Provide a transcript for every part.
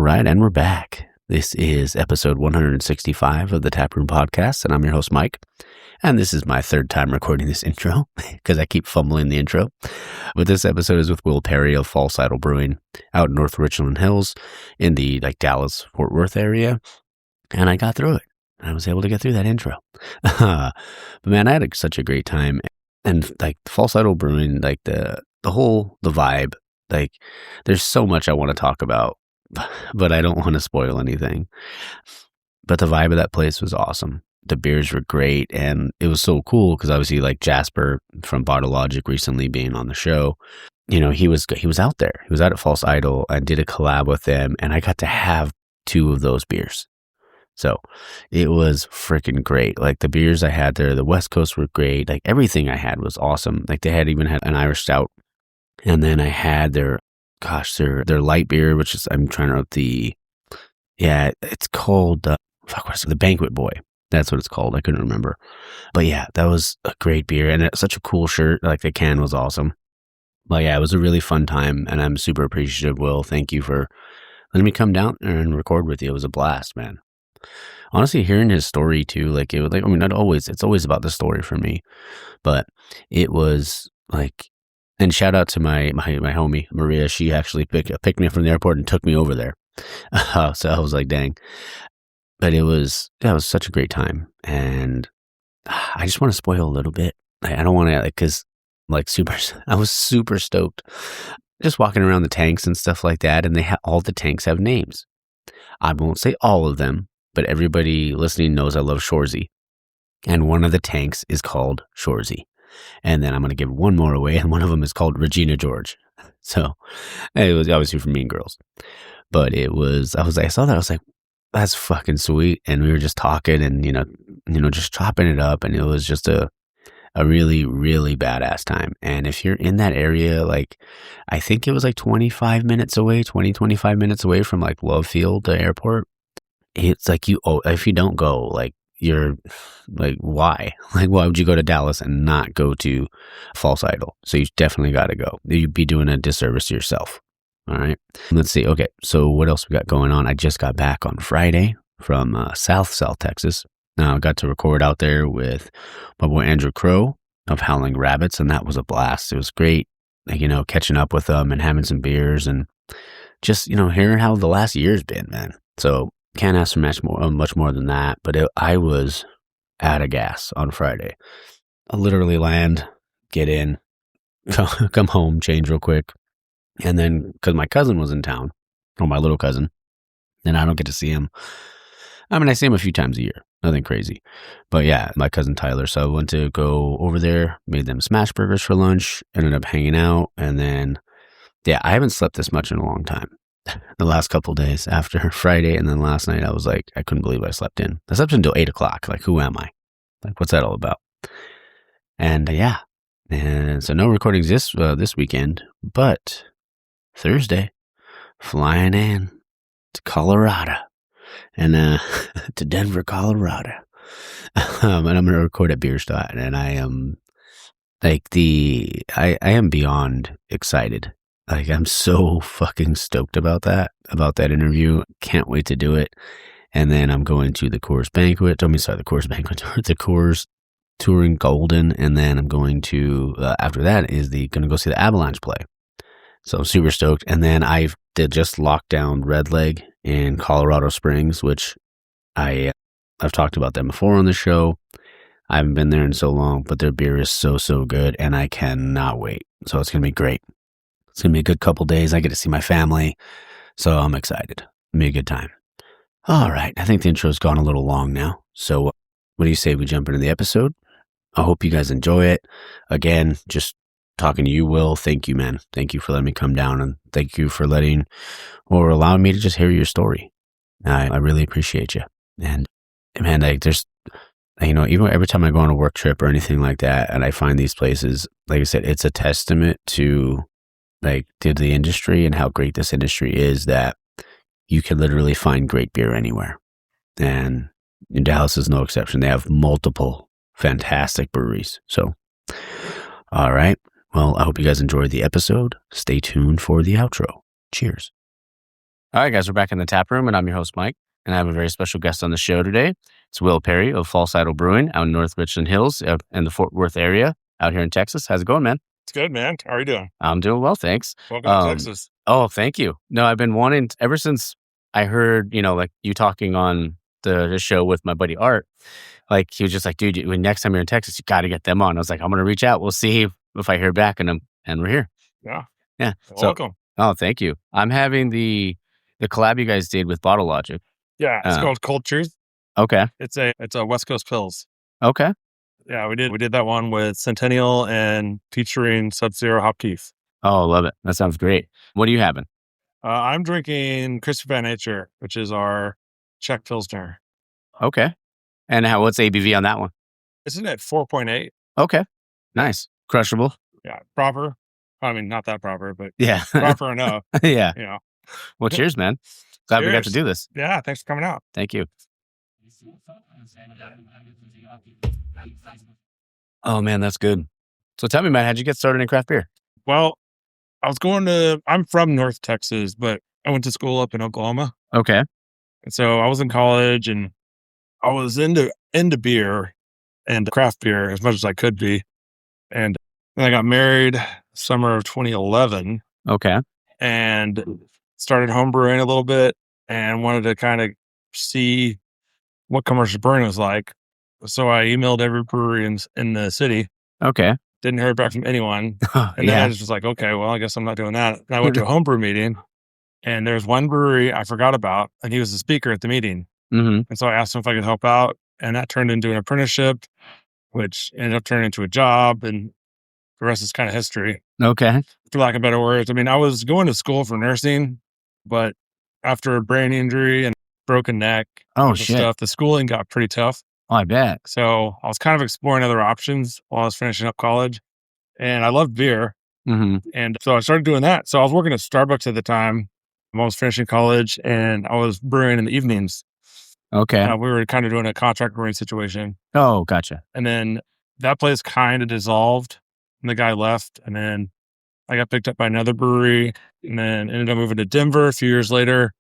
right, and we're back. This is episode 165 of the Taproom podcast, and I'm your host, Mike. And this is my third time recording this intro because I keep fumbling the intro. But this episode is with Will Perry of False Idol Brewing out in North Richland Hills in the Dallas-Fort Worth area. And I got through it. I was able to get through that intro. But man, I had such a great time. And False Idol Brewing, the vibe, there's so much I want to talk about, but I don't want to spoil anything. But the vibe of that place was awesome. The beers were great, and it was so cool because obviously, Jasper from Bottle Logic recently being on the show, he was out there. He was out at False Idol. I did a collab with them, and I got to have 2 of those beers. So it was freaking great. The beers I had there, the West Coast were great. Everything I had was awesome. They had even had an Irish stout. And then I had their light beer, which is, I'm trying to it's called, the Banquet Boy. That's what it's called. I couldn't remember. But yeah, that was a great beer. And it's such a cool shirt. The can was awesome. But yeah, it was a really fun time. And I'm super appreciative, Will. Thank you for letting me come down and record with you. It was a blast, man. Honestly, hearing his story too, it's always about the story for me. But it was and shout out to my homie, Maria. She actually picked me up from the airport and took me over there. So I was like, dang. But it was such a great time. And I just want to spoil a little bit. I don't want to, because I was super stoked. Just walking around the tanks and stuff like that. And all the tanks have names. I won't say all of them, but everybody listening knows I love Shoresy. And one of the tanks is called Shoresy. And then I'm going to give one more away, and one of them is called Regina George. So it was obviously for Mean Girls. But I saw that, I was like, that's fucking sweet. And we were just talking and, just chopping it up. And it was just a really, really badass time. And if you're in that area, I think it was 25 minutes away from Love Field, the airport. It's if you don't go, you're why? Why would you go to Dallas and not go to False Idol? So you definitely got to go. You'd be doing a disservice to yourself. All right. Let's see. Okay. So what else we got going on? I just got back on Friday from South Texas. Now I got to record out there with my boy Andrew Crow of Howling Rabbits, and that was a blast. It was great, catching up with them and having some beers and just, hearing how the last year's been, man. So can't ask for much more than that, but I was out of gas on Friday. I literally land, get in, come home, change real quick, and then because my cousin was in town, or my little cousin, and I don't get to see him. I mean, I see him a few times a year, nothing crazy, but yeah, my cousin Tyler. So I went to go over there, made them smash burgers for lunch, ended up hanging out, and then I haven't slept this much in a long time. The last couple of days after Friday, and then last night I was I couldn't believe I slept in. I slept until 8 o'clock. Who am I? What's that all about? And and so no recordings this weekend, but Thursday, flying in to Colorado and to Denver, Colorado, and I'm going to record at Bierstadt, and I am I am beyond excited. I'm so fucking stoked about that interview. Can't wait to do it. And then I'm going to the Coors Touring Golden. And then I'm going to, after that going to go see the Avalanche play. So I'm super stoked. And then I did just lock down Red Leg in Colorado Springs, which I've talked about them before on the show. I haven't been there in so long, but their beer is so, so good. And I cannot wait. So it's going to be great. It's going to be a good couple days. I get to see my family, so I'm excited. It'll be a good time. All right. I think the intro's gone a little long now. So what do you say we jump into the episode? I hope you guys enjoy it. Again, just talking to you, Will. Thank you, man. Thank you for letting me come down, and thank you for allowing me to just hear your story. I really appreciate you. And man, there's, even every time I go on a work trip or anything like that, and I find these places, like I said, it's a testament to the industry and how great this industry is, that you can literally find great beer anywhere. And Dallas is no exception. They have multiple fantastic breweries. So, all right. Well, I hope you guys enjoyed the episode. Stay tuned for the outro. Cheers. All right, guys, we're back in the tap room, and I'm your host, Mike, and I have a very special guest on the show today. It's Will Perry of False Idol Brewing out in North Richland Hills in the Fort Worth area out here in Texas. How's it going, man? It's good, man. How are you doing? I'm doing well, thanks. Welcome to Texas. Oh, thank you. No, I've been wanting, ever since I heard, like you talking on the show with my buddy Art, like he was just like, dude, next time you're in Texas, you got to get them on. I was like, I'm going to reach out. We'll see if I hear back, and we're here. Yeah. So, welcome. Oh, thank you. I'm having the collab you guys did with Bottle Logic. Yeah, it's called Cultures. Okay. It's a West Coast Pils. Okay. Yeah, we did that one with Centennial and featuring Sub-Zero Hop Keef. Oh, love it. That sounds great. What are you having? I'm drinking Crispy by Nature, which is our Czech Pilsner. Okay. And what's ABV on that one? Isn't it 4.8? Okay. Nice. Crushable. Yeah, proper. I mean, not that proper, but yeah, proper enough. Yeah. Well, cheers, man. Glad we got to do this. Yeah, thanks for coming out. Thank you. Oh, man, that's good. So tell me, man, how'd you get started in craft beer? Well, I'm from North Texas, but I went to school up in Oklahoma. Okay. And so I was in college and I was into beer and craft beer as much as I could be. And then I got married summer of 2011. Okay. And started homebrewing a little bit and wanted to kind of see what commercial brewing was like. So I emailed every brewery in the city. Okay. Didn't hear back from anyone. And then I just was like, okay, well, I guess I'm not doing that. And I went to a homebrew meeting and there's one brewery I forgot about and he was the speaker at the meeting. Mm-hmm. And so I asked him if I could help out and that turned into an apprenticeship, which ended up turning into a job. And the rest is kind of history. Okay. For lack of better words. I mean, I was going to school for nursing, but after a brain injury and broken neck, stuff, the schooling got pretty tough. Oh, I bet. So I was kind of exploring other options while I was finishing up college. And I loved beer. Mm-hmm. And so I started doing that. So I was working at Starbucks at the time. I was finishing college and I was brewing in the evenings. Okay. We were kind of doing a contract brewing situation. Oh, gotcha. And then that place kind of dissolved and the guy left. And then I got picked up by another brewery and then ended up moving to Denver a few years later.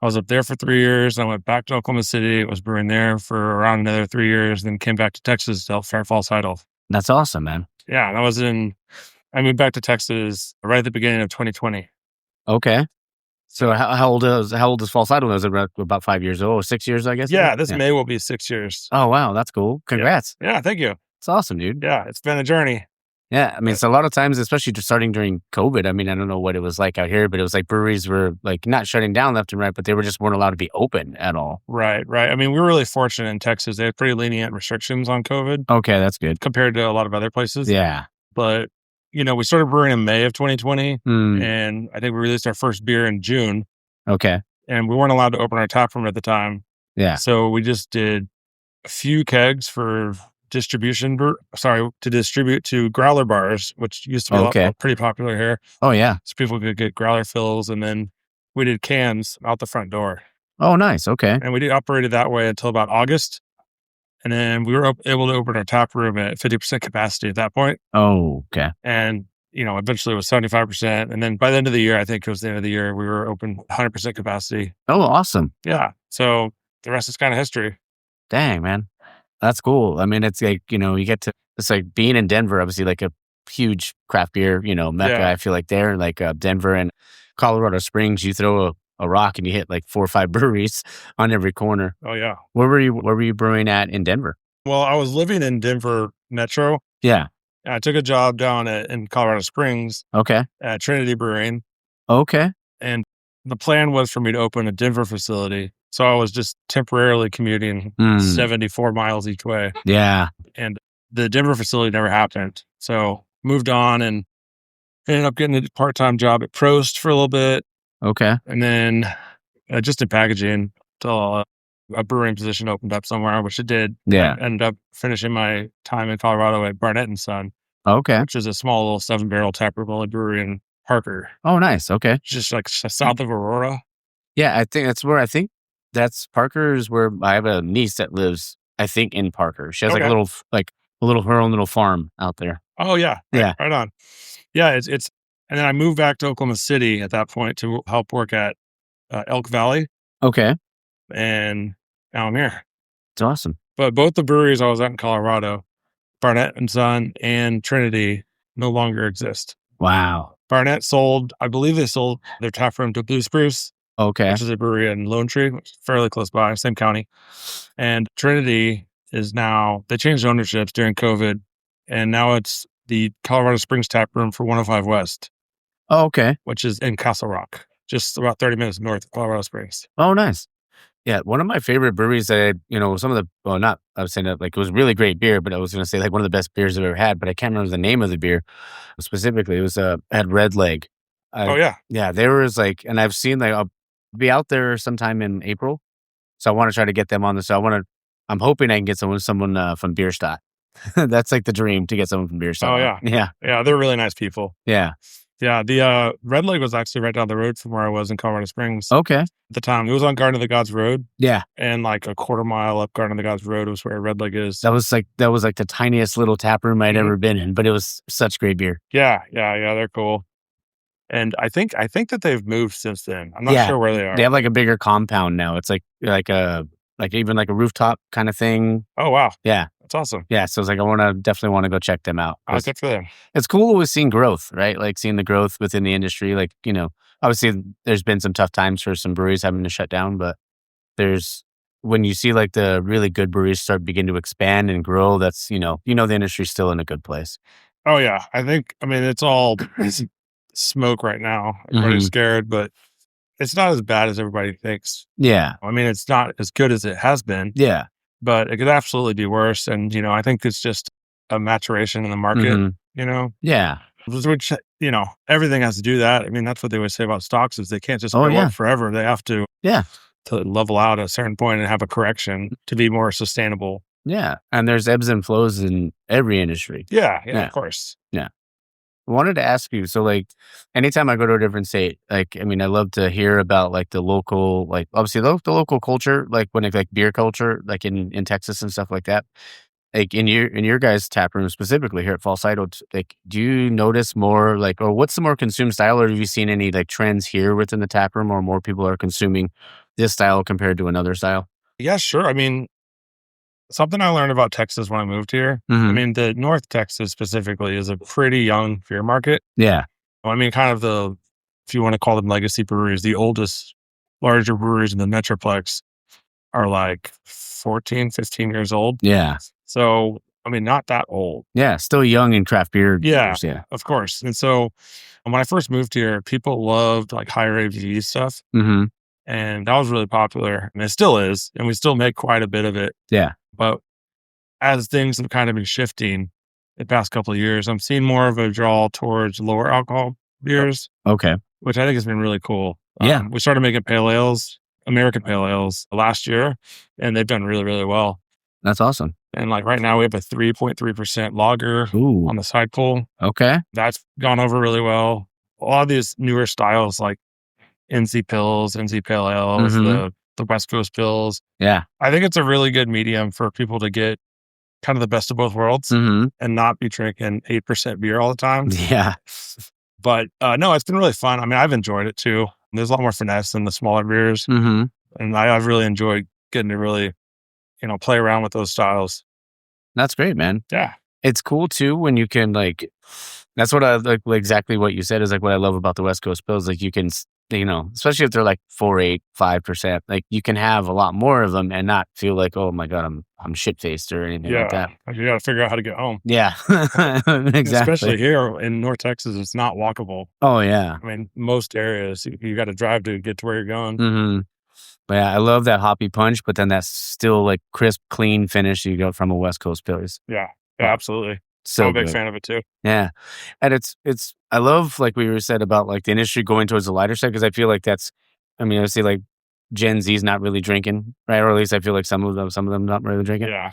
I was up there for 3 years. I went back to Oklahoma City. I was brewing there for around another 3 years, then came back to Texas to help start False Idol. That's awesome, man. Yeah. And I moved back to Texas right at the beginning of 2020. Okay. So how old is False Idol? Was it about 5 years old? 6 years, I guess? Yeah, May will be 6 years. Oh, wow. That's cool. Congrats. Yeah, thank you. It's awesome, dude. Yeah, it's been a journey. Yeah, I mean, it's a lot of times, especially just starting during COVID. I mean, I don't know what it was like out here, but it was like breweries were like not shutting down left and right, but they weren't allowed to be open at all. Right. I mean, we were really fortunate in Texas. They had pretty lenient restrictions on COVID. Okay, that's good. Compared to a lot of other places. Yeah. But, we started brewing in May of 2020, and I think we released our first beer in June. Okay. And we weren't allowed to open our tap room at the time. Yeah. So we just did a few kegs for to distribute to growler bars, which used to be pretty popular here. Oh, yeah. So people could get growler fills, and then we did cans out the front door. Oh, nice. Okay. And we operated that way until about August. And then we were able to open our tap room at 50% capacity at that point. Oh, okay. And, eventually it was 75%. And then by the end of the year, I think it was the end of the year, we were open 100% capacity. Oh, awesome. Yeah. So the rest is kind of history. Dang, man. That's cool. I mean, it's like, it's like being in Denver, obviously like a huge craft beer, mecca. Yeah. I feel like there, like Denver and Colorado Springs, you throw a rock and you hit like 4 or 5 breweries on every corner. Oh, yeah. Where were you brewing at in Denver? Well, I was living in Denver Metro. Yeah. I took a job down in Colorado Springs. Okay. At Trinity Brewing. Okay. And the plan was for me to open a Denver facility. So I was just temporarily commuting 74 miles each way. Yeah. And the Denver facility never happened. So moved on and ended up getting a part-time job at Prost for a little bit. Okay. And then just in packaging till a brewing position opened up somewhere, which it did. Yeah. I ended up finishing my time in Colorado at Barnett & Son. Okay. Which is a small little 7-barrel taproom only brewery in Parker. Oh, nice. Okay. Just like south of Aurora. Yeah, I think that's Parker's where I have a niece that lives, I think, in Parker. She has like her own little farm out there. Oh, yeah. Yeah. Right on. Yeah, it's and then I moved back to Oklahoma City at that point to help work at Elk Valley, Okay. and now I'm here. It's awesome. But both the breweries I was at in Colorado, Barnett and Son and Trinity, no longer exist. Wow. Barnett I believe they sold their taproom to Blue Spruce, Okay. which is a brewery in Lone Tree, which is fairly close by, same county. And Trinity they changed ownerships during COVID, and now it's the Colorado Springs taproom for 105 West, Oh, okay. which is in Castle Rock, just about 30 minutes north of Colorado Springs. Oh, nice. Yeah, one of my favorite breweries that I was saying that like it was really great beer, but I was going to say like one of the best beers I've ever had, but I can't remember the name of the beer specifically. It was had Red Leg. Oh yeah, Yeah, there was like, and I've seen like I'll be out there sometime in April, so I want to try to get them on the. So I'm hoping I can get someone from Bierstadt. That's like the dream to get someone from Bierstadt. Oh yeah, yeah, they're really nice people. yeah. Yeah, the Red Leg was actually right down the road from where I was in Colorado Springs Okay. at the time. It was on Garden of the Gods Road, Yeah, and like a quarter mile up Garden of the Gods Road was where Red Leg is. that was like the tiniest little tap room I'd ever been in, but it was such great beer. Yeah, they're cool. And I think that they've moved since then. I'm not Yeah, sure where they are. They have like a bigger compound now. It's like even like a rooftop kind of thing. Oh wow, Yeah, that's awesome. yeah. So it's like definitely want to go check them out. Oh, good for them. It's cool with seeing growth, right? Like seeing the growth within the industry. Like, obviously there's been some tough times for some breweries having to shut down, but when you see like the really good breweries begin to expand and grow, that's, the industry's still in a good place. Oh yeah, it's all smoke right now. Everybody's scared, but it's not as bad as everybody thinks. Yeah. It's not as good as it has been. Yeah. But it could absolutely be worse. And, I think it's just a maturation in the market, Yeah. Which, everything has to do that. That's what they always say about stocks is they can't just go up forever. They have to level out at a certain point and have a correction to be more sustainable. Yeah. And there's ebbs and flows in every industry. Yeah, of course. Yeah. I wanted to ask you, so like anytime I go to a different state, like, I love to hear about like the local, like obviously the local culture, like when it's like beer culture, like in Texas and stuff like that. Like in your guys' tap room specifically here at False Idol, like do you notice more like, or what's the more consumed style, or have you seen any like trends here within the tap room, or more people are consuming this style compared to another style? Yeah, sure. Something I learned about Texas when I moved here, the North Texas specifically is a pretty young beer market. Yeah. Kind of if you want to call them legacy breweries, the oldest, larger breweries in the Metroplex are like 14, 15 years old. Yeah. So, not that old. Yeah. Still young in craft beer. Yeah, brewers, yeah. Of course. And so when I first moved here, people loved like higher ABV stuff. Mm-hmm. And that was really popular. And it still is. And we still make quite a bit of it. Yeah. But as things have kind of been shifting the past couple of years, I'm seeing more of a draw towards lower alcohol beers. Okay. Which I think has been really cool. Yeah. We started making pale ales, American pale ales last year, and they've done really, really well. That's awesome. And like right now we have a 3.3% lager on the side pull. Okay. That's gone over really well. A lot of these newer styles like NC Pills, NC Pale Ales, the West Coast Pills. Yeah. I think it's a really good medium for people to get kind of the best of both worlds and not be drinking 8% beer all the time. Yeah. But no, it's been really fun. I've enjoyed it too. There's a lot more finesse in the smaller beers. And I've really enjoyed getting to really, play around with those styles. That's great, man. Yeah. It's cool too when you can like, that's what I like exactly what you said is like what I love about the West Coast Pills. Like you can, especially if they're like 4.8, 5%, like you can have a lot more of them and not feel like, oh my God, I'm shit faced or anything like that. You got to figure out how to get home. Yeah, exactly. Especially here in North Texas, it's not walkable. Oh yeah. Most areas you got to drive to get to where you're going. But yeah, I love that hoppy punch, but then that's still like crisp, clean finish you get from a West Coast Pills. Yeah, absolutely. So I'm a big fan of it too. Yeah. And I love like we were said about like the industry going towards the lighter side because I feel like that's, I see like Gen Z's not really drinking, right? Or at least I feel like some of them not really drinking. Yeah.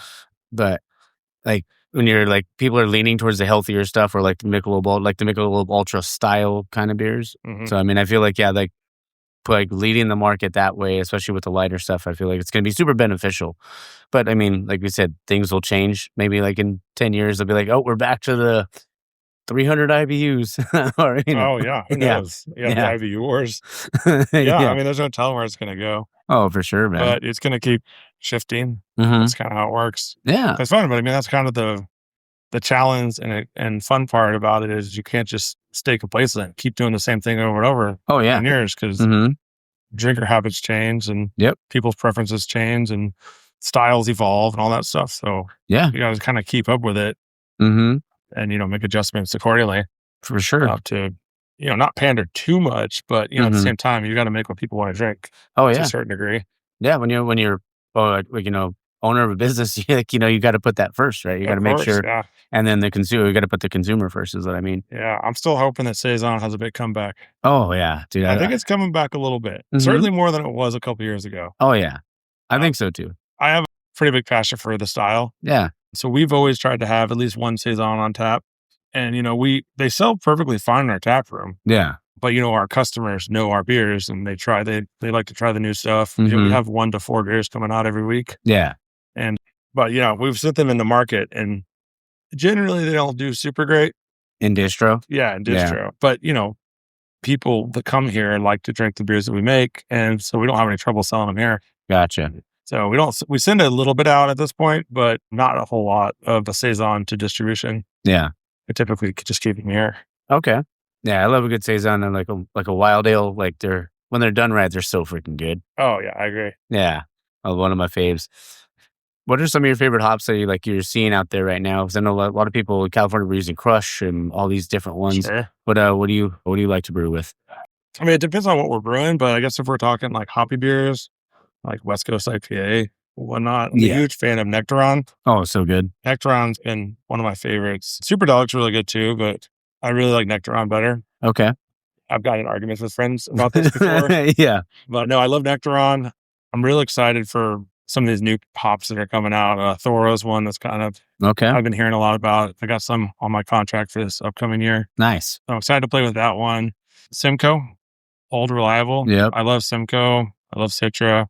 But like when you're like people are leaning towards the healthier stuff or like the Michelob Ultra style kind of beers. So I feel like like leading the market that way, especially with the lighter stuff, I feel like it's going to be super beneficial. But like we said, things will change. Maybe like in 10 years, they'll be like, oh, we're back to the 300 IBUs. Or, Oh yeah, who knows? Yeah, the IBU wars. Yeah, I mean, there's no telling where it's going to go. Oh, for sure, man. But it's going to keep shifting. Mhm. That's kind of how it works. Yeah. It's fun, but I mean, that's kind of the challenge and fun part about it is you can't just stay complacent, keep doing the same thing over and over. Oh, yeah. In years, because drinker habits change and people's preferences change and styles evolve and all that stuff. So yeah, you got to kind of keep up with it and, make adjustments accordingly. For sure. To, not pander too much, but, at the same time, you got to make what people want to drink. Oh, to yeah. a certain degree. Yeah. When you're owner of a business, you got to put that first, right? You got to make sure. Yeah. And then you got to put the consumer first, is what I mean. Yeah. I'm still hoping that Saison has a big comeback. Oh, yeah. Dude, I think it's coming back a little bit. Certainly more than it was a couple years ago. Oh, yeah. I think so, too. I have a pretty big passion for the style. Yeah. So we've always tried to have at least one Saison on tap. And, they sell perfectly fine in our tap room. Yeah. But, our customers know our beers and they like to try the new stuff. We have 1 to 4 beers coming out every week. Yeah. But, we've sent them in the market and generally they don't do super great. In distro? Yeah, in distro. But, people that come here and like to drink the beers that we make. And so we don't have any trouble selling them here. Gotcha. So we send a little bit out at this point, but not a whole lot of the Saison to distribution. Yeah. I typically just keep them here. Okay. Yeah, I love a good Saison and like a wild ale. Like when they're done right, they're so freaking good. Oh yeah, I agree. Yeah, one of my faves. What are some of your favorite hops that you're seeing out there right now? Because I know a lot of people in California were using Crush and all these different ones. Sure. What do you like to brew with? I mean, it depends on what we're brewing, but I guess if we're talking like hoppy beers, like West Coast IPA, whatnot, I'm a huge fan of Nectaron. Oh, so good. Nectaron's been one of my favorites. Super Delic's really good too, but I really like Nectaron better. Okay. I've gotten arguments with friends about this before. Yeah. But no, I love Nectaron. I'm really excited for some of these new hops that are coming out. Thor is one that's kind of, I've been hearing a lot about. I got some on my contract for this upcoming year. Nice. So I'm excited to play with that one. Simcoe, old reliable. Yep. I love Simcoe. I love Citra.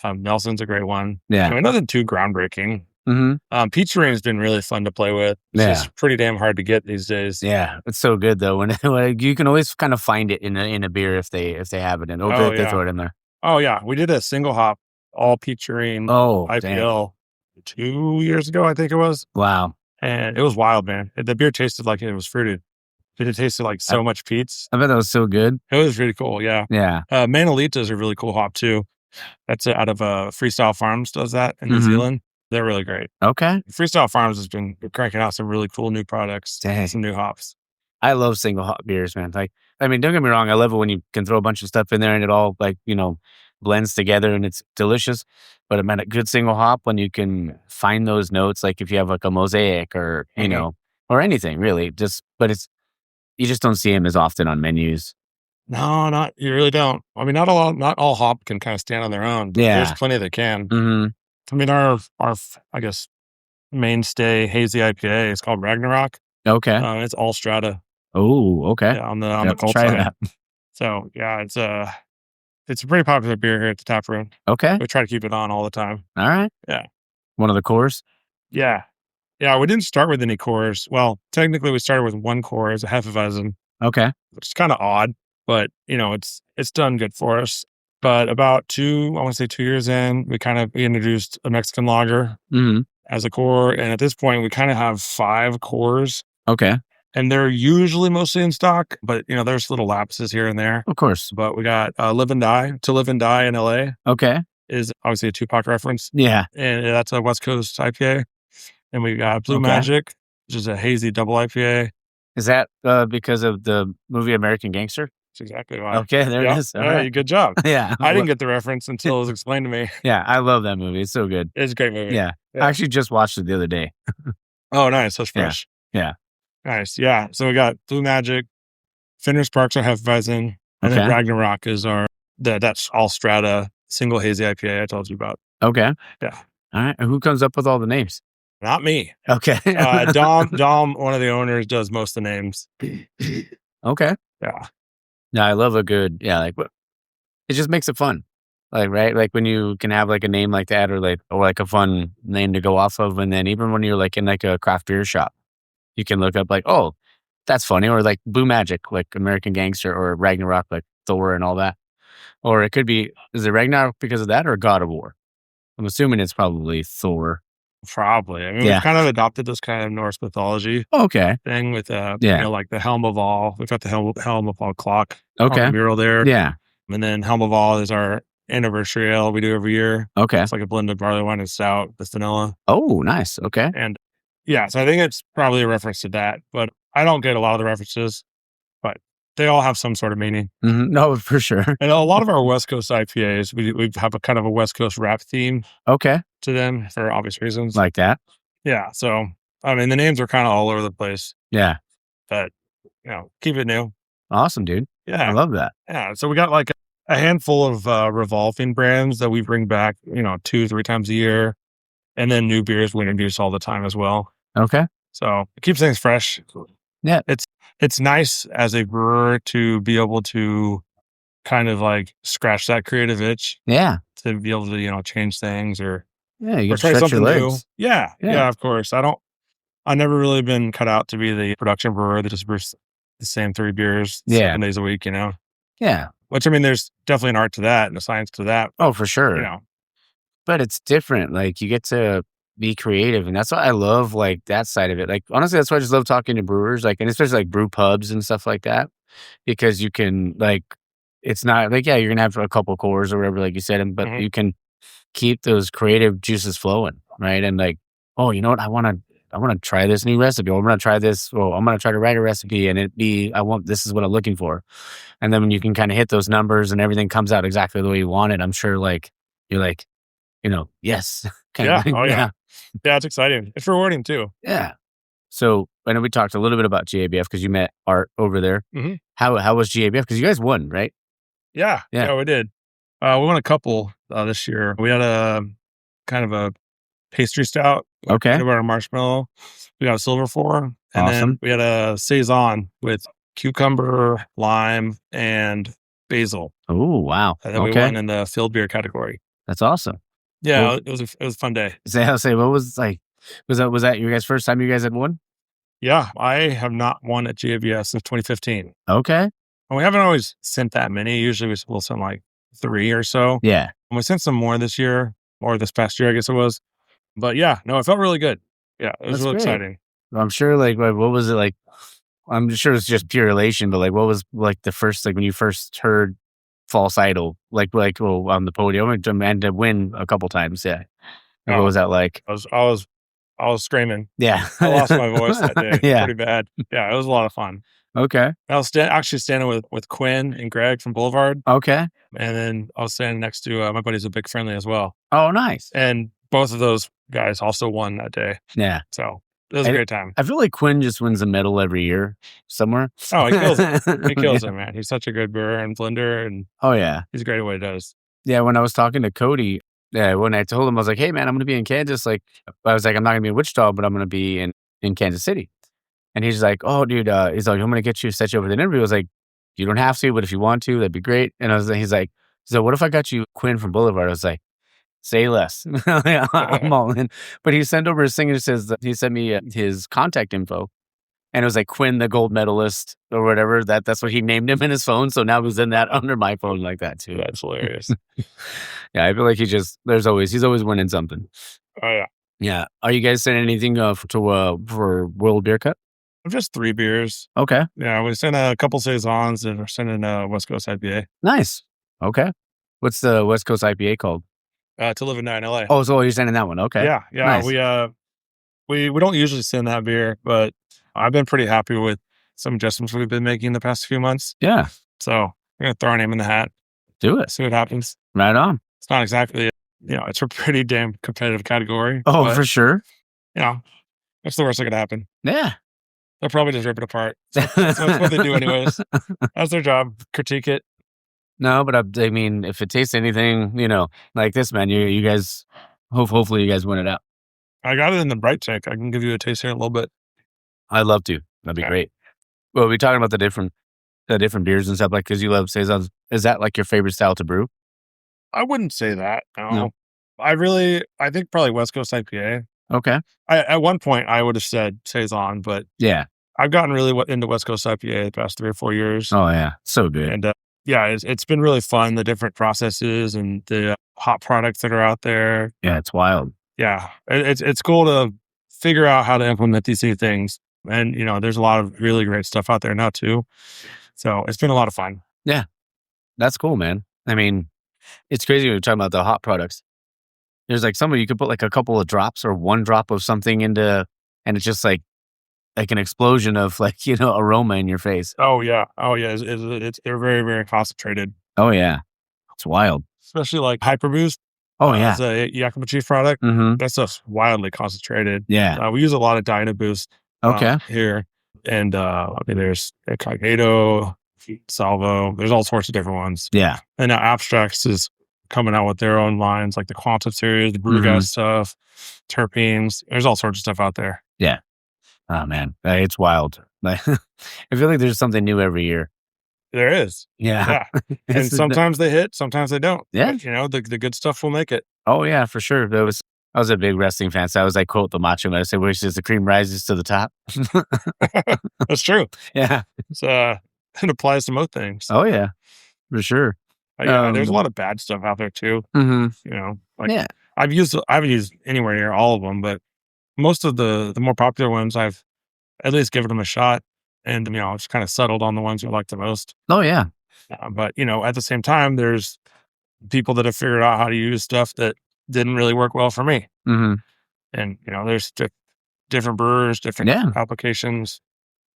Nelson's a great one. Yeah. I mean, nothing too groundbreaking. Peach Rain has been really fun to play with. It's just pretty damn hard to get these days. Yeah, it's so good though. When you can always kind of find it in a beer if they have it in. If they throw it in there. Oh yeah, we did a single hop all Peach Rain IPL 2 years ago, I think it was. Wow, and it was wild, man. The beer tasted like it was fruited. It tasted like so much peats. I bet that was so good. It was really cool. Yeah. Manolita is a really cool hop too. That's out of Freestyle Farms does that in New Zealand. They're really great. Okay. Freestyle Farms has been cranking out some really cool new products, some new hops. I love single hop beers, man. Like, I mean, don't get me wrong. I love it when you can throw a bunch of stuff in there and it all blends together and it's delicious. But man, a good single hop when you can find those notes, like if you have like a mosaic or, or anything really, you just don't see them as often on menus. No, you really don't. I mean, not all hop can kind of stand on their own. But there's plenty that can. I mean, our I guess mainstay hazy IPA is called Ragnarok. Okay, it's all strata. Oh, okay. Yeah, on the cold side. That. So yeah, it's a pretty popular beer here at the Taproom. Okay, we try to keep it on all the time. All right. Yeah, one of the cores. Yeah. We didn't start with any cores. Well, technically, we started with one core as a Hefeweizen. Okay, which is kind of odd. But, it's done good for us. But about 2 years in, we introduced a Mexican lager as a core. And at this point, we kind of have 5 cores. Okay. And they're usually mostly in stock. But, there's little lapses here and there. Of course. But we got Live and Die, To Live and Die in LA. Okay. Is obviously a Tupac reference. Yeah. And that's a West Coast IPA. And we got Blue Magic, which is a hazy double IPA. Is that because of the movie American Gangster? That's exactly why. Okay, there it is. Right. Good job. Yeah. I didn't get the reference until it was explained to me. Yeah, I love that movie. It's so good. It's a great movie. Yeah. I actually just watched it the other day. Oh, nice. That's fresh. Yeah. Nice. Yeah. So we got Blue Magic, Fenner Sparks are Hefeweizen, and then Ragnarok is that's all strata, single hazy IPA I told you about. Okay. Yeah. All right. And who comes up with all the names? Not me. Okay. Dom, one of the owners, does most of the names. Okay. Yeah. Yeah, I love a good, it just makes it fun. Like, right? Like when you can have like a name like that or like a fun name to go off of. And then even when you're like in like a craft beer shop, you can look up like, oh, That's funny. Or like Blue Magic, like American Gangster, or Ragnarok, like Thor and all that. Or it could be, is it Ragnarok because of that, or God of War? I'm assuming it's probably Thor. Probably. I mean, Yeah. we've kind of adopted this kind of Norse mythology Okay. thing with, Yeah. like the Helm of All. We've got the Helm of All clock on Okay. the mural there. Yeah. And then Helm of All is our anniversary ale we do every year. Okay. It's like a blend of barley wine and stout with vanilla. Oh, nice. Okay. And yeah, so I think it's probably a reference to that, but I don't get a lot of the references, but they all have some sort of meaning. No, for sure. And a lot of our West Coast IPAs, we have a kind of a West Coast rap theme Okay. to them for obvious reasons. Like that. Yeah. So, I mean, the names are kind of all over the place, Yeah. but, keep it new. Awesome, dude. I Yeah. love that. Yeah. So we got like a handful of revolving brands that we bring back, 2-3 times a year. And then new beers we introduce all the time as well. Okay. So it keeps things fresh. Yeah. It's nice as a brewer to be able to kind of like scratch that creative itch Yeah. to be able to, change things or Yeah. You or can try stretch your something new. legs. Yeah. Yeah. Yeah, of course. I never really been cut out to be the production brewer that just brews the same 3 beers 7 days a week, Yeah. Which, I mean, there's definitely an art to that and a science to that. Oh, for sure. But it's different. Like, you get to be creative, and that's why I love like that side of it. Like, honestly, that's why I just love talking to brewers, like, and especially like brew pubs and stuff like that, because you can like, it's not like, yeah, you're gonna have a couple cores or whatever, like you said, but you can keep those creative juices flowing, right? And like, oh, you know what, I want to try this new recipe, or I'm gonna try this, or I'm gonna try to write a recipe, and this is what I'm looking for. And then when you can kind of hit those numbers and everything comes out exactly the way you want it, I'm sure like you're like, yes. Yeah. Oh, yeah. Yeah, it's exciting. It's rewarding too. Yeah. So I know we talked a little bit about GABF because you met Art over there. Mm-hmm. How was GABF? Because you guys won, right? Yeah. Yeah, we did. We won a couple this year. We had a kind of a pastry stout. Okay. Peanut butter marshmallow. We got a silver for. And then we had a saison with cucumber, lime, and basil. Oh, wow. And then we won in the field beer category. That's awesome. Yeah, Well, it was a fun day. Say, what was like? Was that your guys' first time you guys had won? Yeah, I have not won at GABF since 2015. Okay. And we haven't always sent that many. Usually we'll send like 3 or so. Yeah. And we sent some more this year, or this past year, I guess it was. But yeah, no, it felt really good. Yeah, it was really exciting. I'm sure, like, what was it like? I'm sure it's just pure elation, but like, what was like the first, like when you first heard False Idol, like on the podium and to win a couple times? Yeah. What was that like? I was screaming. Yeah. I lost my voice that day. Yeah. Pretty bad. Yeah, it was a lot of fun. Okay. I was actually standing with Quinn and Greg from Boulevard. Okay. And then I was standing next to my buddies at Big Friendly as well. Oh, nice. And both of those guys also won that day. Yeah. So it was a great time. I feel like Quinn just wins a medal every year somewhere. Oh, he kills it. He kills it, man. He's such a good brewer and blender, and oh, yeah. he's great at what he does. Yeah, when I was talking to Cody, when I told him, I was like, hey, man, I'm going to be in Kansas. Like, I was like, I'm not going to be in Wichita, but I'm going to be in Kansas City. And he's like, oh, dude, he's like, I'm going to set you over the interview. I was like, you don't have to, but if you want to, that'd be great. And he's like, so what if I got you Quinn from Boulevard? I was like, say less. I'm all in. But he sent over his thing and he sent me his contact info. And it was like Quinn, the gold medalist or whatever. That's what he named him in his phone. So now he's in that under my phone like that too. That's hilarious. Yeah, I feel like he's always winning something. Oh, yeah. Yeah. Are you guys sending anything for World Beer Cup? Just 3 beers. Okay. Yeah, we sent a couple saisons and we're sending a West Coast IPA. Nice. Okay. What's the West Coast IPA called? To Live and Die in LA. Oh, so you're sending that one. Okay. Yeah. Nice. We don't usually send that beer, but I've been pretty happy with some adjustments we've been making the past few months. Yeah. So we're going to throw our name in the hat. Do it. See what happens. Right on. It's not exactly, it's a pretty damn competitive category. Oh, but, for sure. That's the worst that could happen. Yeah. They'll probably just rip it apart. So that's what they do anyways. That's their job. Critique it. No, but I mean, if it tastes anything, like this, man, you guys, hopefully you guys win it out. I got it in the bright tank. I can give you a taste here in a little bit. I'd love to. That'd be great. Well, we're talking about the different beers and stuff, like, because you love saisons. Is that like your favorite style to brew? I wouldn't say that. No. I think probably West Coast IPA. Okay. At one point I would have said saison, but yeah, I've gotten really into West Coast IPA the past 3 or 4 years. Oh yeah, so good. And yeah, it's been really fun, the different processes and the hop products that are out there. Yeah, it's wild. Yeah, it's cool to figure out how to implement these new things. And, there's a lot of really great stuff out there now too. So it's been a lot of fun. Yeah, that's cool, man. I mean, it's crazy when you're talking about the hot products. There's like some of you could put like a couple of drops or one drop of something into, and it's just like an explosion of like, aroma in your face. Oh yeah. They're very, very concentrated. Oh yeah. It's wild. Especially like Hyper Boost. Oh yeah. It's a Yakima Chief product. Mm-hmm. That stuff's wildly concentrated. Yeah. We use a lot of Dyna Boost here. And there's Incognito, Salvo. There's all sorts of different ones. Yeah. And now Abstracts is coming out with their own lines, like the Quantum series, the Brew Gas stuff, terpenes. There's all sorts of stuff out there. Yeah. Oh man, it's wild. I feel like there's something new every year. There is. Yeah. And sometimes they hit, sometimes they don't. Yeah. But, the good stuff will make it. Oh yeah, for sure. I was a big wrestling fan, so I was like, quote the Macho Man. I said, "Wishes the cream rises to the top." That's true. Yeah. It's, it applies to most things. Oh yeah, for sure. Yeah, there's a lot of bad stuff out there too. Mm-hmm. I haven't used anywhere near all of them, but most of the more popular ones, I've at least given them a shot, and just kind of settled on the ones I like the most. Oh yeah. But at the same time, there's people that have figured out how to use stuff that didn't really work well for me. Mm-hmm. And there's different brewers, different applications.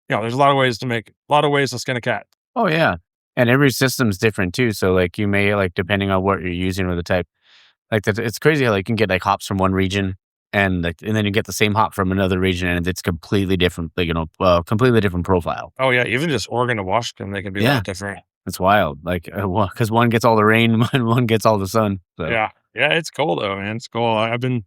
There's a lot of ways to skin a cat. Oh yeah, and every system's different too. So like you may like depending on what you're using or the type. Like it's crazy how like you can get like hops from one region and then you get the same hop from another region and it's completely different. Like completely different profile. Oh yeah, even just Oregon to Washington, they can be a lot different. It's wild. Like because one gets all the rain and one gets all the sun. So. Yeah, it's cool though, man. It's cool. I've been.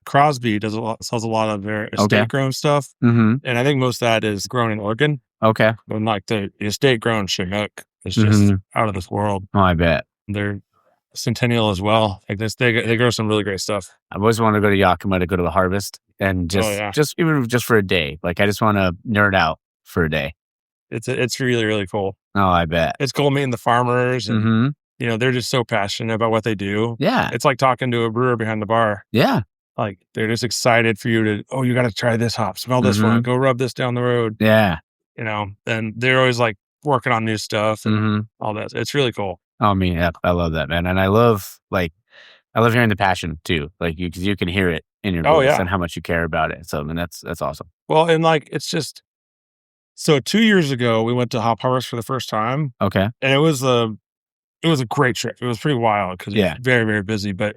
Crosby sells a lot of their estate grown stuff, and I think most of that is grown in Oregon. Okay, but like the estate grown Chinook is just out of this world. Oh, I bet they're Centennial as well. Like this, they grow some really great stuff. I always want to go to Yakima to go to the harvest and just even just for a day. Like I just want to nerd out for a day. It's really, really cool. Oh, I bet it's cool meeting the farmers and they're just so passionate about what they do. Yeah, it's like talking to a brewer behind the bar. Yeah. Like they're just excited for you to, you got to try this hop, smell this one, go rub this down the road. Yeah. And they're always like working on new stuff and all that. It's really cool. Oh, yeah, I love that, man. And I love hearing the passion too. Like you can hear it in your voice and how much you care about it. So I mean, that's awesome. Well, and like, it's just, so 2 years ago we went to Hop Harvest for the first time. Okay. And it was a great trip. It was pretty wild because it was very, very busy, but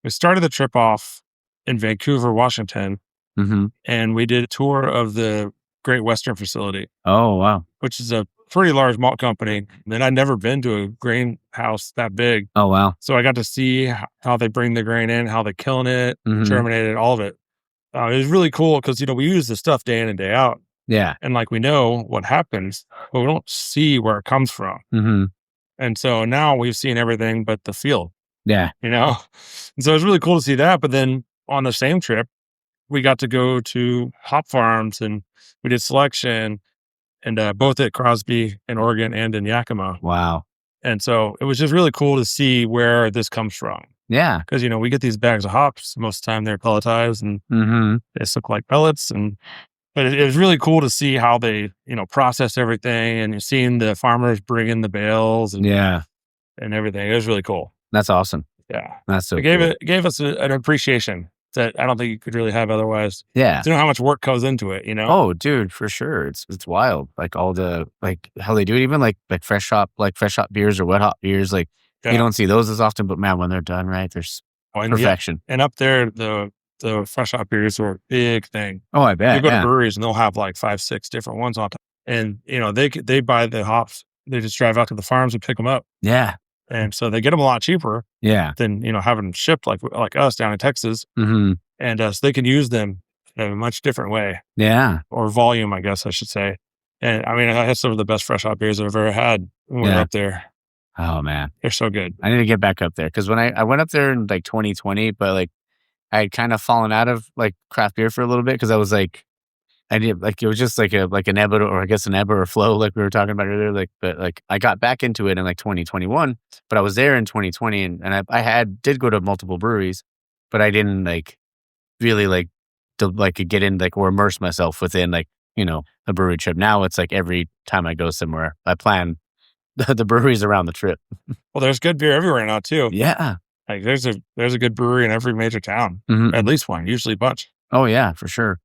we started the trip off in Vancouver, Washington, and we did a tour of the Great Western facility. Oh, wow. Which is a pretty large malt company. And I'd never been to a grain house that big. Oh, wow. So I got to see how they bring the grain in, how they're killing it, germinated, all of it. It was really cool because, we use the stuff day in and day out. Yeah. And like we know what happens, but we don't see where it comes from. And so now we've seen everything but the field. Yeah. And so it was really cool to see that. But then on the same trip, we got to go to hop farms and we did selection and both at Crosby in Oregon and in Yakima. Wow. And so it was just really cool to see where this comes from. Yeah. Because, we get these bags of hops. Most of the time they're pelletized and they look like pellets. But it was really cool to see how they, process everything and you're seeing the farmers bring in the bales and everything. It was really cool. That's awesome. Yeah. That's so it gave us an appreciation that I don't think you could really have otherwise. Yeah. To know how much work goes into it, Oh, dude, for sure. It's wild. Like all the, like how they do it, even like fresh hop beers or wet hop beers. Like you don't see those as often, but man, when they're done right, there's perfection. And up there, the fresh hop beers are a big thing. Oh, I bet. You go to breweries and they'll have like 5-6 different ones on top. And, they buy the hops. They just drive out to the farms and pick them up. Yeah. And so they get them a lot cheaper than, having them shipped like us down in Texas. And so they can use them in a much different way. Yeah. Or volume, I guess I should say. And I mean, I had some of the best fresh hop beers I've ever had when we were up there. Oh, man. They're so good. I need to get back up there because when I went up there in like 2020, but like I had kind of fallen out of like craft beer for a little bit because I was like, I did like it was just like an ebb or I guess an ebb or a flow like we were talking about earlier. Like, but like I got back into it in like 2021, but I was there in 2020 and I did go to multiple breweries, but I didn't like really like to like get in like or immerse myself within like a brewery trip. Now it's like every time I go somewhere, I plan the breweries around the trip. Well, there's good beer everywhere now too. Yeah. Like there's a good brewery in every major town, at least one, usually a bunch. Oh yeah, for sure.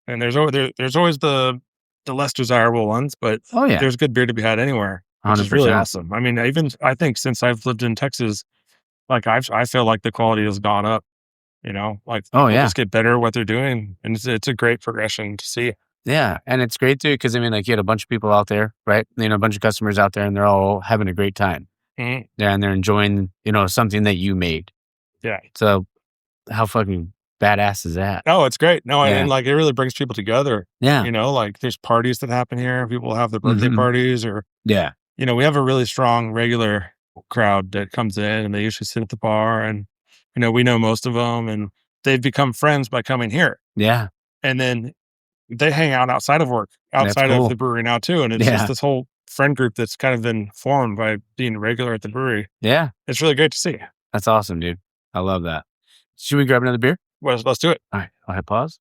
And there's always the less desirable ones, but there's good beer to be had anywhere, which 100%. Is really awesome. I mean, I think since I've lived in Texas, like I feel like the quality has gone up. Like people just get better at what they're doing, and it's a great progression to see. Yeah, and it's great too because I mean, like you had a bunch of people out there, right? A bunch of customers out there, and they're all having a great time. Yeah, and they're enjoying something that you made. Yeah. So how fucking badass is that? Oh, it's great. No, and like it really brings people together. Yeah. Like there's parties that happen here. People have their birthday parties or we have a really strong regular crowd that comes in and they usually sit at the bar and we know most of them and they've become friends by coming here. Yeah. And then they hang out outside of work, outside of the brewery now too. And it's just this whole friend group that's kind of been formed by being regular at the brewery. Yeah. It's really great to see. That's awesome, dude. I love that. Should we grab another beer? Well, let's do it. All right. I'll hit pause.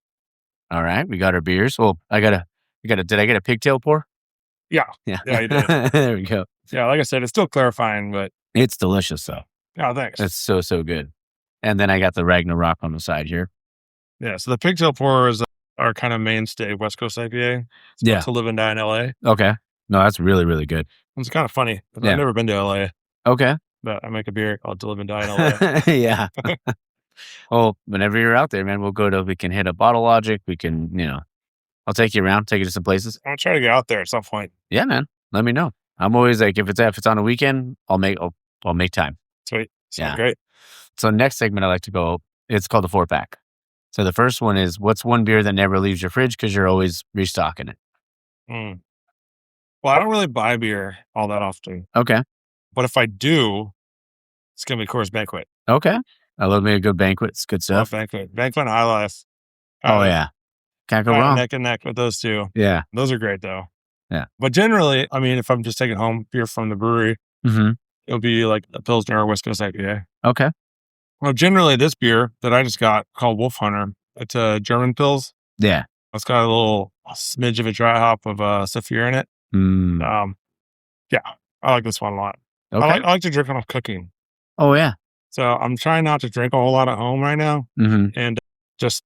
All right. We got our beers. Well, did I get a pigtail pour? Yeah. Yeah. Yeah, you did. There we go. Yeah. Like I said, it's still clarifying, but it's delicious though. Oh, thanks. It's so good. And then I got the Ragnarok on the side here. Yeah. So the pigtail pour is our kind of mainstay West Coast IPA. To live and die in LA. Okay. No, that's really, really good. It's kind of funny. I've never been to LA. Okay. But I make a beer called To Live and Die in LA. Yeah. Well, whenever you're out there, man, we can hit a Bottle Logic. We can, I'll take you around, take you to some places. I'll try to get out there at some point. Yeah, man. Let me know. I'm always like, if it's on a weekend, I'll make time. Sweet. Sounds great. So next segment I like to go, it's called the 4-pack. So the first one is, what's one beer that never leaves your fridge because you're always restocking it? Well, I don't really buy beer all that often. Okay. But if I do, it's going to be Coors Banquet. Okay. I love me a good banquet. It's good stuff. Banquet and High Life. Yeah. Can't go wrong. Neck and neck with those two. Yeah. Those are great though. Yeah. But generally, I mean, if I'm just taking home beer from the brewery, it'll be like a Pilsner or West Coast IPA. Okay. Well, generally this beer that I just got called Wolf Hunter, it's a German Pils. Yeah. It's got a smidge of a dry hop of Saphir in it. Yeah. I like this one a lot. Okay. I like to drink when I'm cooking. Oh, yeah. So I'm trying not to drink a whole lot at home right now. And just,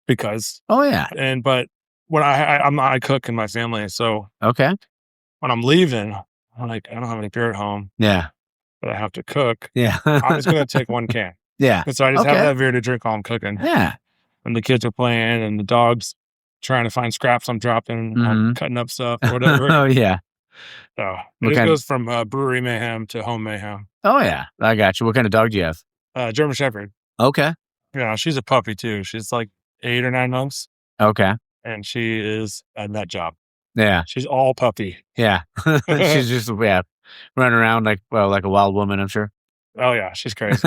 because. Oh, yeah. But when I cook in my family. So okay. When I'm leaving, I'm like, I don't have any beer at home. Yeah. But I have to cook. Yeah. I'm just going to take one can. Yeah. And so I just have that beer to drink while I'm cooking. Yeah. And the kids are playing and the dog's trying to find scraps I'm dropping. I'm cutting up stuff or whatever. Oh, yeah. So it goes from brewery mayhem to home mayhem. Oh, yeah. I got you. What kind of dog do you have? German Shepherd. Okay. Yeah, she's a puppy too. She's like 8 or 9 months. Okay. And she is a nut job. Yeah. She's all puppy. Yeah. She's just, running around like a wild woman, I'm sure. Oh, yeah. She's crazy.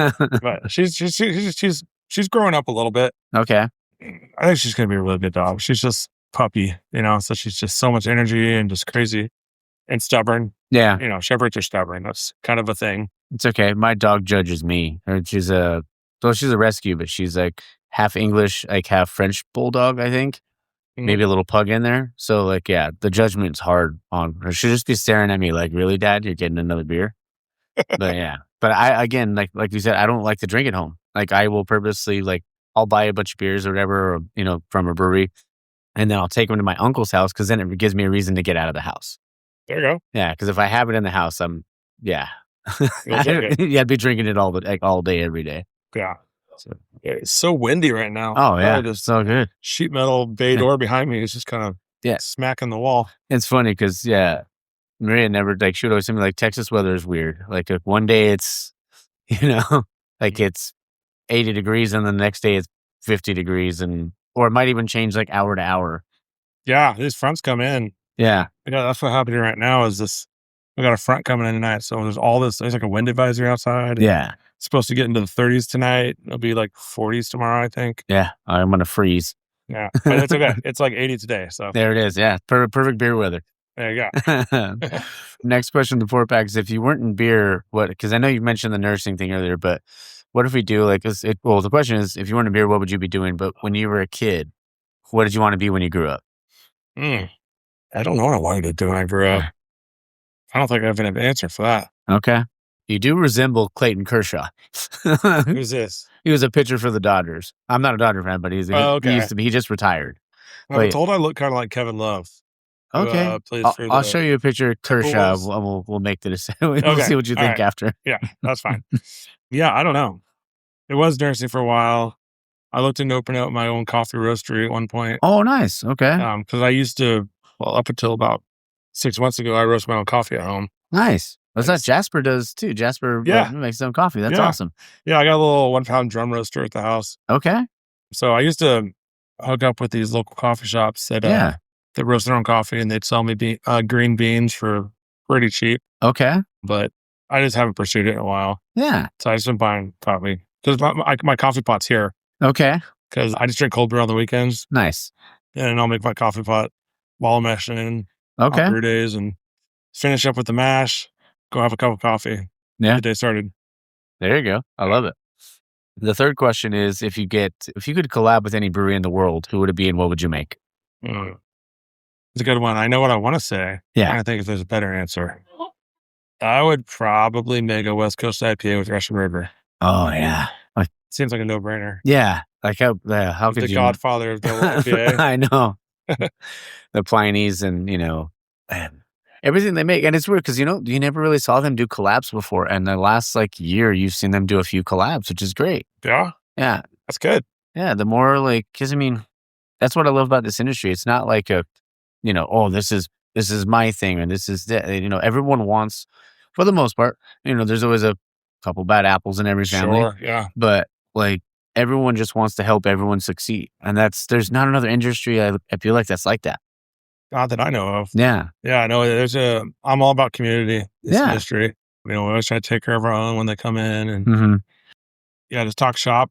But she's growing up a little bit. Okay. I think she's going to be a really good dog. She's just puppy, so she's just so much energy and just crazy and stubborn. Yeah. Shepherds are stubborn. That's kind of a thing. It's okay. My dog judges me. She's a rescue, but she's like half English, like half French bulldog, I think. Maybe a little pug in there. So the judgment's hard on her. She'll just be staring at me like, really, Dad, you're getting another beer? But yeah. But I, again, like you said, I don't like to drink at home. Like I will purposely, I'll buy a bunch of beers or whatever, or, from a brewery. And then I'll take them to my uncle's house because then it gives me a reason to get out of the house. There you go. Yeah, because if I have it in the house, I'd be drinking it all day, every day. Yeah. It's so windy right now. Oh, yeah. It's so good. Sheet metal bay door behind me is just kind of smacking the wall. It's funny because, Maria never, she would always tell me, Texas weather is weird. Like, if one day it's, it's 80 degrees and the next day it's 50 degrees or it might even change hour to hour. Yeah, these fronts come in. Yeah. That's what's happening right now is this. We got a front coming in tonight. So there's like a wind advisory outside. Yeah. It's supposed to get into the 30s tonight. It'll be 40s tomorrow, I think. Yeah. I'm going to freeze. Yeah, but it's okay. It's like 80 today. So There it is. Yeah. Perfect beer weather. there you go. Next question, the 4-pack is if you weren't in beer, what, because I know you mentioned the nursing thing earlier, but what if we do like this? Well, the question is if you weren't in beer, what would you be doing? But when you were a kid, what did you want to be when you grew up? I don't know what I wanted to do when I grew up. I don't think I have an answer for that. Okay. You do resemble Clayton Kershaw. Who's this? He was a pitcher for the Dodgers. I'm not a Dodger fan, but he used to be. He just retired. I was told I look kind of like Kevin Love. Okay. I'll show you a picture of Kershaw. We'll make the decision. We'll see what you think after. Yeah, that's fine. Yeah, I don't know. It was nursing for a while. I looked into opening up my own coffee roastery at one point. Oh, nice. Okay. Because I used to, up until about 6 months ago, I roast my own coffee at home. Nice. That's what Jasper does too. Jasper makes his own coffee. That's awesome. Yeah, I got a little 1-pound drum roaster at the house. Okay. So I used to hook up with these local coffee shops that roast their own coffee, and they'd sell me green beans for pretty cheap. Okay. But I just haven't pursued it in a while. Yeah. So I just been buying coffee because my coffee pot's here. Okay. Because I just drink cold brew on the weekends. Nice. And I'll make my coffee pot while meshing. Okay. Brew days and finish up with the mash. Go have a cup of coffee. Yeah. The day started. There you go. I love it. The third question is if you could collab with any brewery in the world, who would it be and what would you make? It's a good one. I know what I want to say. Yeah. I think if there's a better answer. I would probably make a West Coast IPA with Russian River. Oh, yeah. Seems like a no-brainer. Yeah. Like how could the you? godfather of double IPA. I know. The Pliny's and, everything they make. And it's weird because, you never really saw them do collabs before. And the last year, you've seen them do a few collabs, which is great. Yeah. Yeah. That's good. Yeah. The more because that's what I love about this industry. It's not like this is my thing and this is that. Everyone wants, for the most part, there's always a couple bad apples in every family. Sure, yeah. But everyone just wants to help everyone succeed. And there's not another industry I feel like that's like that. Not that I know of. Yeah. Yeah, I know I'm all about community, this industry. We always try to take care of our own when they come in and just talk shop.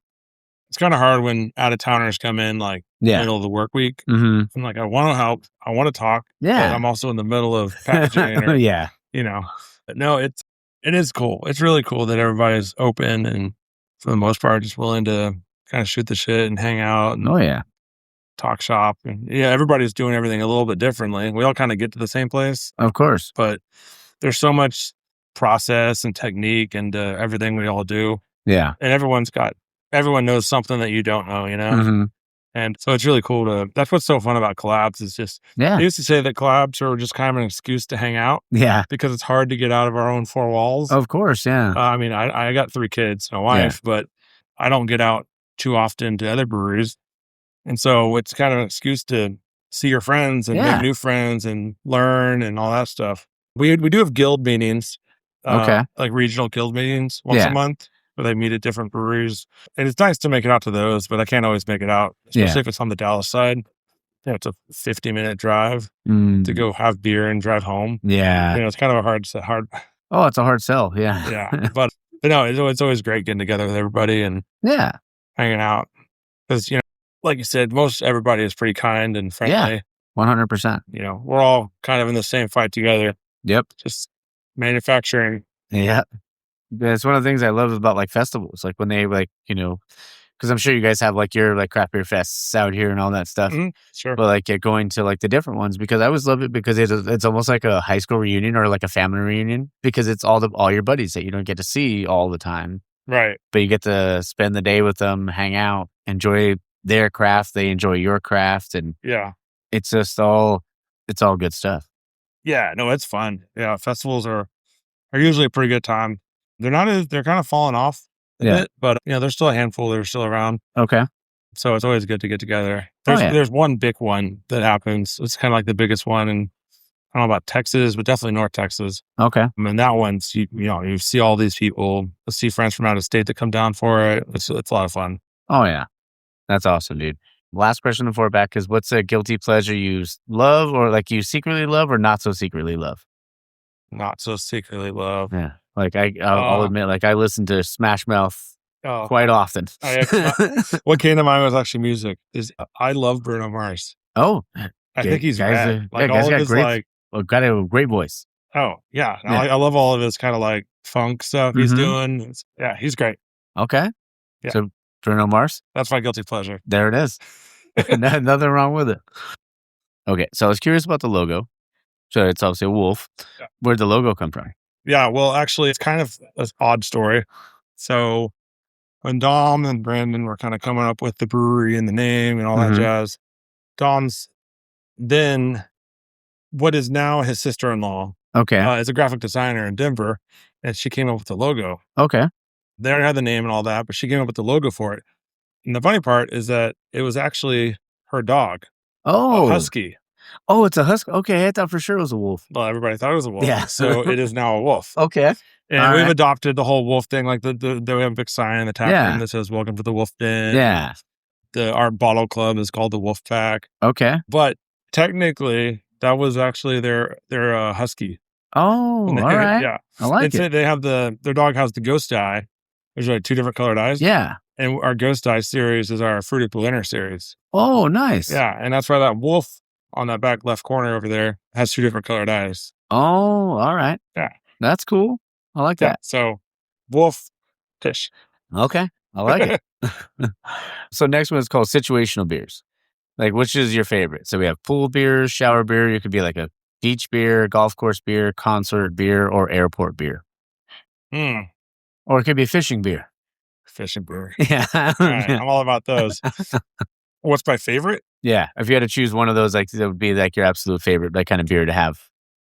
It's kind of hard when out-of-towners come in middle of the work week. I'm like, I want to help. I want to talk. Yeah. But I'm also in the middle of packaging But no, it is cool. It's really cool that everybody's open and for the most part just willing to kind of shoot the shit and hang out and talk shop. And everybody's doing everything a little bit differently. We all kind of get to the same place. Of course. But there's so much process and technique and everything we all do. Yeah. And everyone knows something that you don't know, And so it's really cool that's what's so fun about collabs is just, I used to say that collabs are just kind of an excuse to hang out. Yeah. Because it's hard to get out of our own four walls. Of course. Yeah. I got 3 kids and a wife, but I don't get out too often to other breweries. And so it's kind of an excuse to see your friends and make new friends and learn and all that stuff. We do have guild meetings, like regional guild meetings once a month. Where they meet at different breweries. And it's nice to make it out to those, but I can't always make it out, especially if it's on the Dallas side. It's a 50-minute drive to go have beer and drive home. Yeah. It's kind of a hard. Oh, it's a hard sell. Yeah. Yeah. But no, it's always great getting together with everybody and hanging out. Because, like you said, most everybody is pretty kind and friendly. Yeah. 100%. We're all kind of in the same fight together. Yep. Just manufacturing. Yeah. It's one of the things I love about festivals, when they because I'm sure you guys have your craft beer fests out here and all that stuff. Sure. But going to the different ones because I always love it because it's almost like a high school reunion or a family reunion because it's all your buddies that you don't get to see all the time. Right. But you get to spend the day with them, hang out, enjoy their craft, they enjoy your craft, and it's just it's all good stuff. Yeah, no, it's fun. Yeah, festivals are usually a pretty good time. They're kind of falling off a bit, but there's still a handful that are still around. Okay. So it's always good to get together. There's one big one that happens. It's kind of like the biggest one in, I don't know about Texas, but definitely North Texas. Okay. And that one's, you see all these people, see friends from out of state that come down for it. It's a lot of fun. Oh yeah. That's awesome, dude. Last question before back is what's a guilty pleasure you love or you secretly love or not so secretly love? Not so secretly love. Yeah. I'll admit, I listen to Smash Mouth quite often. What came to mind was actually music. I love Bruno Mars. Oh, I think he's rad. Like all of his got a great voice. Oh yeah, I love all of his kind of like funk stuff he's doing. He's great. Okay, yeah. So Bruno Mars. That's my guilty pleasure. There it is. Nothing wrong with it. Okay, so I was curious about the logo. So it's obviously a wolf. Yeah. Where'd the logo come from? Yeah, well, actually, it's kind of an odd story. So when Dom and Brandon were kind of coming up with the brewery and the name and all that jazz, Dom's then what is now his sister-in-law is a graphic designer in Denver, and she came up with the logo. Okay. They already had the name and all that, but she came up with the logo for it. And the funny part is that it was actually her dog. Oh. A husky. Oh, it's a husky. Okay, I thought for sure it was a wolf. Well, everybody thought it was a wolf. Yeah. So it is now a wolf. Okay. And we've adopted the whole wolf thing. Like we have a big sign in the tap room that says "Welcome to the Wolf Den." Yeah. Our bottle club is called the Wolf Pack. Okay. But technically, that was actually their husky. Oh, all right. Yeah, I like it. They have their dog has the ghost eye. There's like 2 different colored eyes. Yeah. And our ghost eye series is our Fruity Polenta series. Oh, nice. Yeah, and that's why that wolf on that back left corner over there has 2 different colored eyes. Oh, all right. Yeah. That's cool. I like that. So, wolf fish. Okay. I like it. So next one is called situational beers. Like, which is your favorite? So we have pool beer, shower beer. It could be like a beach beer, golf course beer, concert beer, or airport beer. Or it could be fishing beer. Fishing beer. Yeah. Right, I'm all about those. What's my favorite? Yeah. If you had to choose one of those, like, that would be like your absolute favorite, like kind of beer to have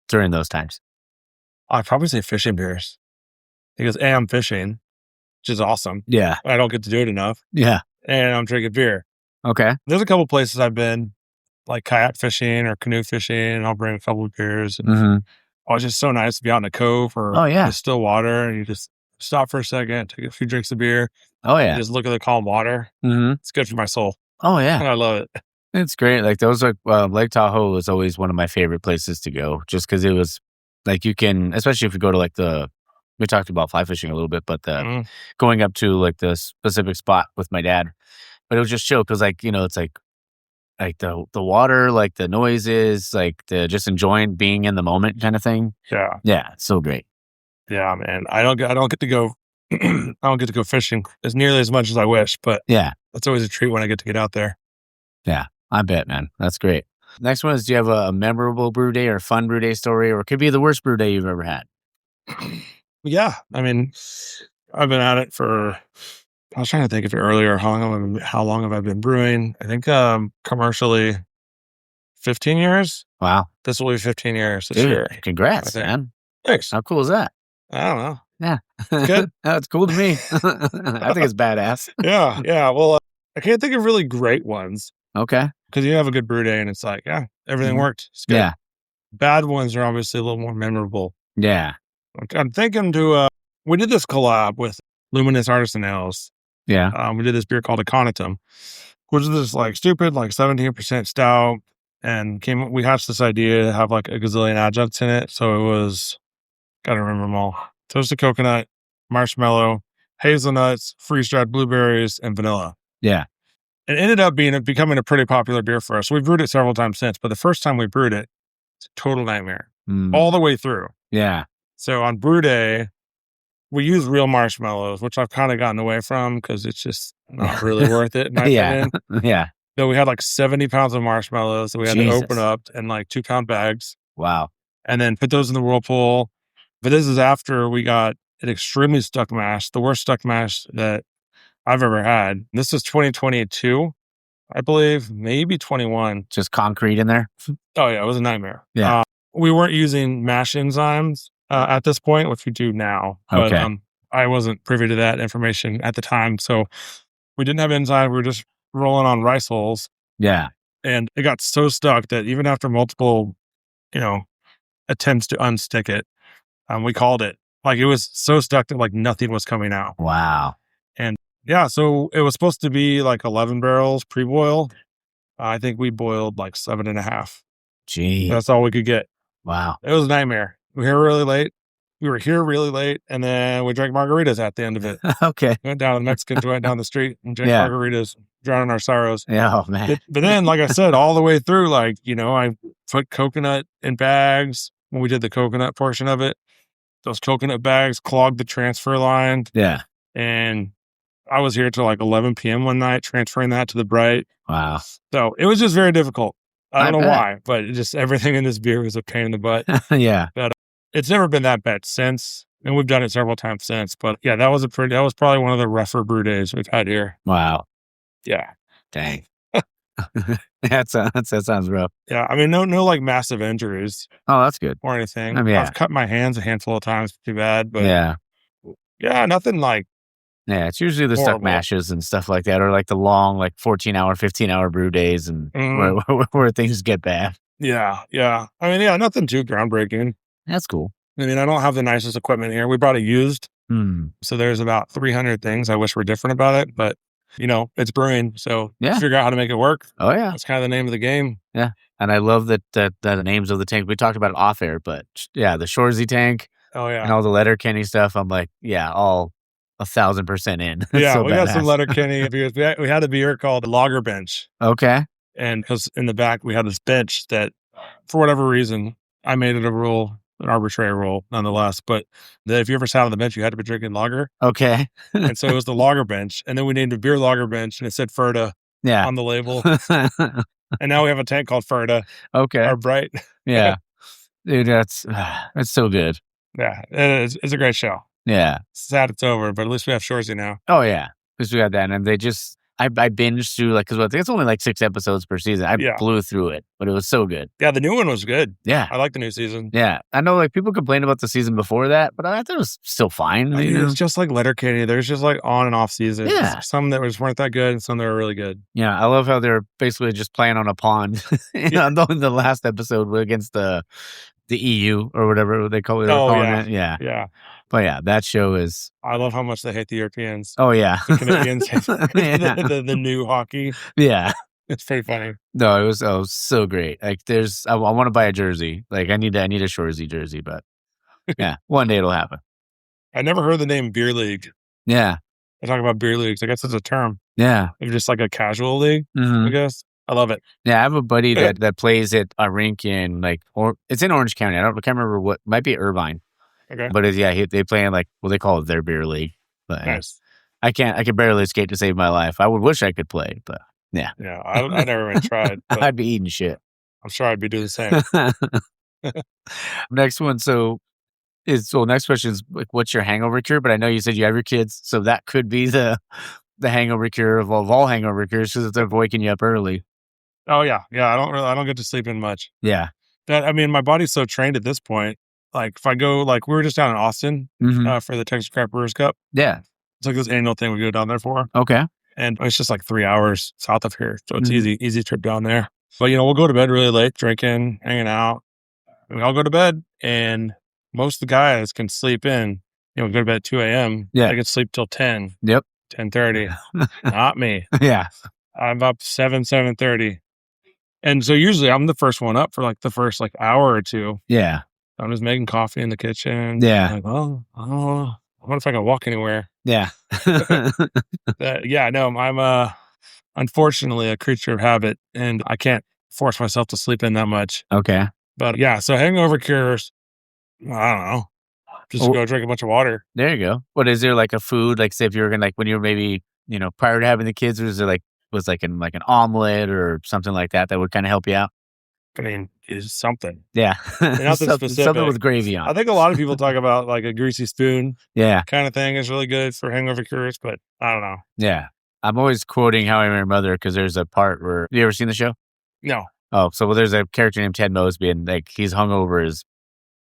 during those times. I'd probably say fishing beers. Because I'm fishing, which is awesome. Yeah. I don't get to do it enough. Yeah. And I'm drinking beer. Okay. There's a couple places I've been, like kayak fishing or canoe fishing, and I'll bring a couple of beers. And it's just so nice to be out in a cove or the still water, and you just stop for a second, take a few drinks of beer. Oh, yeah. Just look at the calm water. It's good for my soul. Oh, yeah. And I love it. It's great. Like those are, Lake Tahoe was always one of my favorite places to go, just because it was like you can, especially if you go to like we talked about fly fishing a little bit, but going up to like the specific spot with my dad, but it was just chill because like, it's like the water, like the noises, like the just enjoying being in the moment kind of thing. Yeah. Yeah. It's so great. Yeah, man. I don't get to go, I don't get to go fishing as nearly as much as I wish, but yeah, that's always a treat when I get to get out there. Yeah, I bet, man. That's great. Next one is, do you have a memorable brew day or a fun brew day story, or it could be the worst brew day you've ever had? Yeah. I mean, I've been at it I was trying to think of it earlier. How long have I been brewing? I think commercially 15 years. Wow. This will be 15 years this Dude, year. Congrats, man. Thanks. How cool is that? I don't know. Yeah. Good. That's cool to me. I think it's badass. Yeah. Yeah. Well, I can't think of really great ones. Okay. Because you have a good brew day and it's like, everything worked. It's good. Yeah. Bad ones are obviously a little more memorable. Yeah. I'm thinking we did this collab with Luminous Artisan Ales. Yeah. We did this beer called Aconitum, which is this like stupid, like 17% stout. And we hatched this idea to have like a gazillion adjuncts in it. So it was, gotta remember them all: toasted coconut, marshmallow, hazelnuts, freeze-dried blueberries, and vanilla. Yeah. It ended up becoming a pretty popular beer for us. We've brewed it several times since, but the first time we brewed it, it's a total nightmare all the way through. Yeah. So on brew day, we use real marshmallows, which I've kind of gotten away from because it's just not really worth it. In my opinion. Yeah. So we had like 70 pounds of marshmallows that we had to open up in like 2-pound bags. Wow. And then put those in the whirlpool. But this is after we got an extremely stuck mash, the worst stuck mash that I've ever had. This was 2022, I believe, maybe 21. Just concrete in there? Oh, yeah. It was a nightmare. Yeah. We weren't using mash enzymes at this point, which we do now. But I wasn't privy to that information at the time. So we didn't have enzyme. We were just rolling on rice hulls. Yeah. And it got so stuck that even after multiple, attempts to unstick it, we called it. Like it was so stuck that like nothing was coming out. Wow. And yeah, so it was supposed to be like 11 barrels pre-boil. I think we boiled like 7.5. Gee. That's all we could get. Wow. It was a nightmare. We were here really late. we were here really late, and then we drank margaritas at the end of it. Okay. Went down, the Mexicans went down the street and drank Yeah. margaritas, drowning our sorrows. Yeah, oh man. But then, like I said, all the way through, like, I put coconut in bags when we did the coconut portion of it. Those coconut bags clogged the transfer line. Yeah. And I was here till like 11 p.m. one night, transferring that to the Bright. Wow. So it was just very difficult. I don't know bet. why, but just everything in this beer was a pain in the butt. Yeah. But it's never been that bad since. And we've done it several times since. But yeah, that was probably one of the rougher brew days we've had here. Wow. Yeah. Dang. that sounds rough. Yeah. I mean, no like massive injuries Oh, that's good. or anything. I mean, yeah. I've cut my hands a handful of times, too bad. But Yeah. Nothing like. Yeah, it's usually the stuck Horrible. mashes and stuff like that, or like the long, like 14-hour, 15-hour brew days, and where things get bad. Yeah. Yeah. I mean, yeah, nothing too groundbreaking. That's cool. I mean, I don't have the nicest equipment here. We brought it used. Hmm. So there's about 300 things I wish were different about it, but it's brewing. So Yeah. figure out how to make it work. Oh yeah. That's kind of the name of the game. Yeah. And I love that the names of the tank. We talked about it off air, but yeah, the Shoresy tank Oh yeah. and all the Letterkenny stuff. I'm like, yeah, all 1,000% in. It's Yeah. so We got some badass. Letterkenny beers. We had a beer called Lager Bench. Okay. And because in the back, we had this bench that for whatever reason, I made it a rule, an arbitrary rule nonetheless, but that if you ever sat on the bench, you had to be drinking lager. Okay. And so it was the Lager Bench. And then we named a beer Lager Bench and it said Ferda Yeah. on the label. And now we have a tank called Ferda, Okay. our Bright. Yeah. Dude, that's so good. Yeah, it's a great show. Yeah. Sad it's over, but at least we have Shoresy now. Oh yeah, because we got that, and they just I binged through because I think it's only like 6 episodes per season. I blew through it, but it was so good. Yeah, the new one was good. Yeah, I like the new season. Yeah, I know like people complain about the season before that, but I thought it was still fine. I mean, it's just like Letterkenny. There's just like on and off seasons. Yeah. Some that weren't that good, and some that were really good. Yeah, I love how they're basically just playing on a pond. In the last episode against the EU or whatever they call it. It. Yeah. Yeah. But yeah, that show is. I love how much they hate the Europeans. Oh yeah, The Canadians hate the new hockey. Yeah, it's pretty funny. No, it was so great. Like, I want to buy a jersey. Like, I need a Shoresy jersey, but yeah, one day it'll happen. I never heard the name beer league. Yeah, I talk about beer leagues. I guess it's a term. Yeah, it's just like a casual league. I guess I love it. Yeah, I have a buddy that plays at a rink in it's in Orange County. I can't remember what. Might be Irvine. Okay. But they play in they call it their beer league. But nice. I can barely skate to save my life. I would wish I could play, but yeah. Yeah, I never even tried. I'd be eating shit. I'm sure I'd be doing the same. Next one. Next question is what's your hangover cure? But I know you said you have your kids, so that could be the hangover cure of all hangover cures because they're waking you up early. Oh yeah. I don't get to sleep in much. Yeah. My body's so trained at this point. Like if I go, we were just down in Austin for the Texas Craft Brewers Cup. Yeah. It's like this annual thing we go down there for. Okay. And it's just like 3 hours south of here. So it's easy trip down there. But, we'll go to bed really late, drinking, hanging out. We all go to bed and most of the guys can sleep in. Go to bed at 2 a.m. Yeah. I can sleep till 10. Yep. 10:30. Not me. Yeah. I'm up 7:30. And so usually I'm the first one up for the first hour or two. Yeah. I'm just making coffee in the kitchen. Yeah. I wonder if I can walk anywhere. Yeah. I'm unfortunately a creature of habit and I can't force myself to sleep in that much. Okay. But yeah, so hangover cures, I don't know. Just go drink a bunch of water. There you go. What is there a food, say if you were going when you were maybe, prior to having the kids, was there an omelet or something like that would kind of help you out? I mean, it's something. Yeah. Nothing specific. Something with gravy on. I think a lot of people talk about a greasy spoon. Yeah. Kind of thing is really good for hangover cures, but I don't know. Yeah. I'm always quoting How I Met Your Mother because there's a part where, have you ever seen the show? No. Oh, so there's a character named Ted Mosby and he's hungover as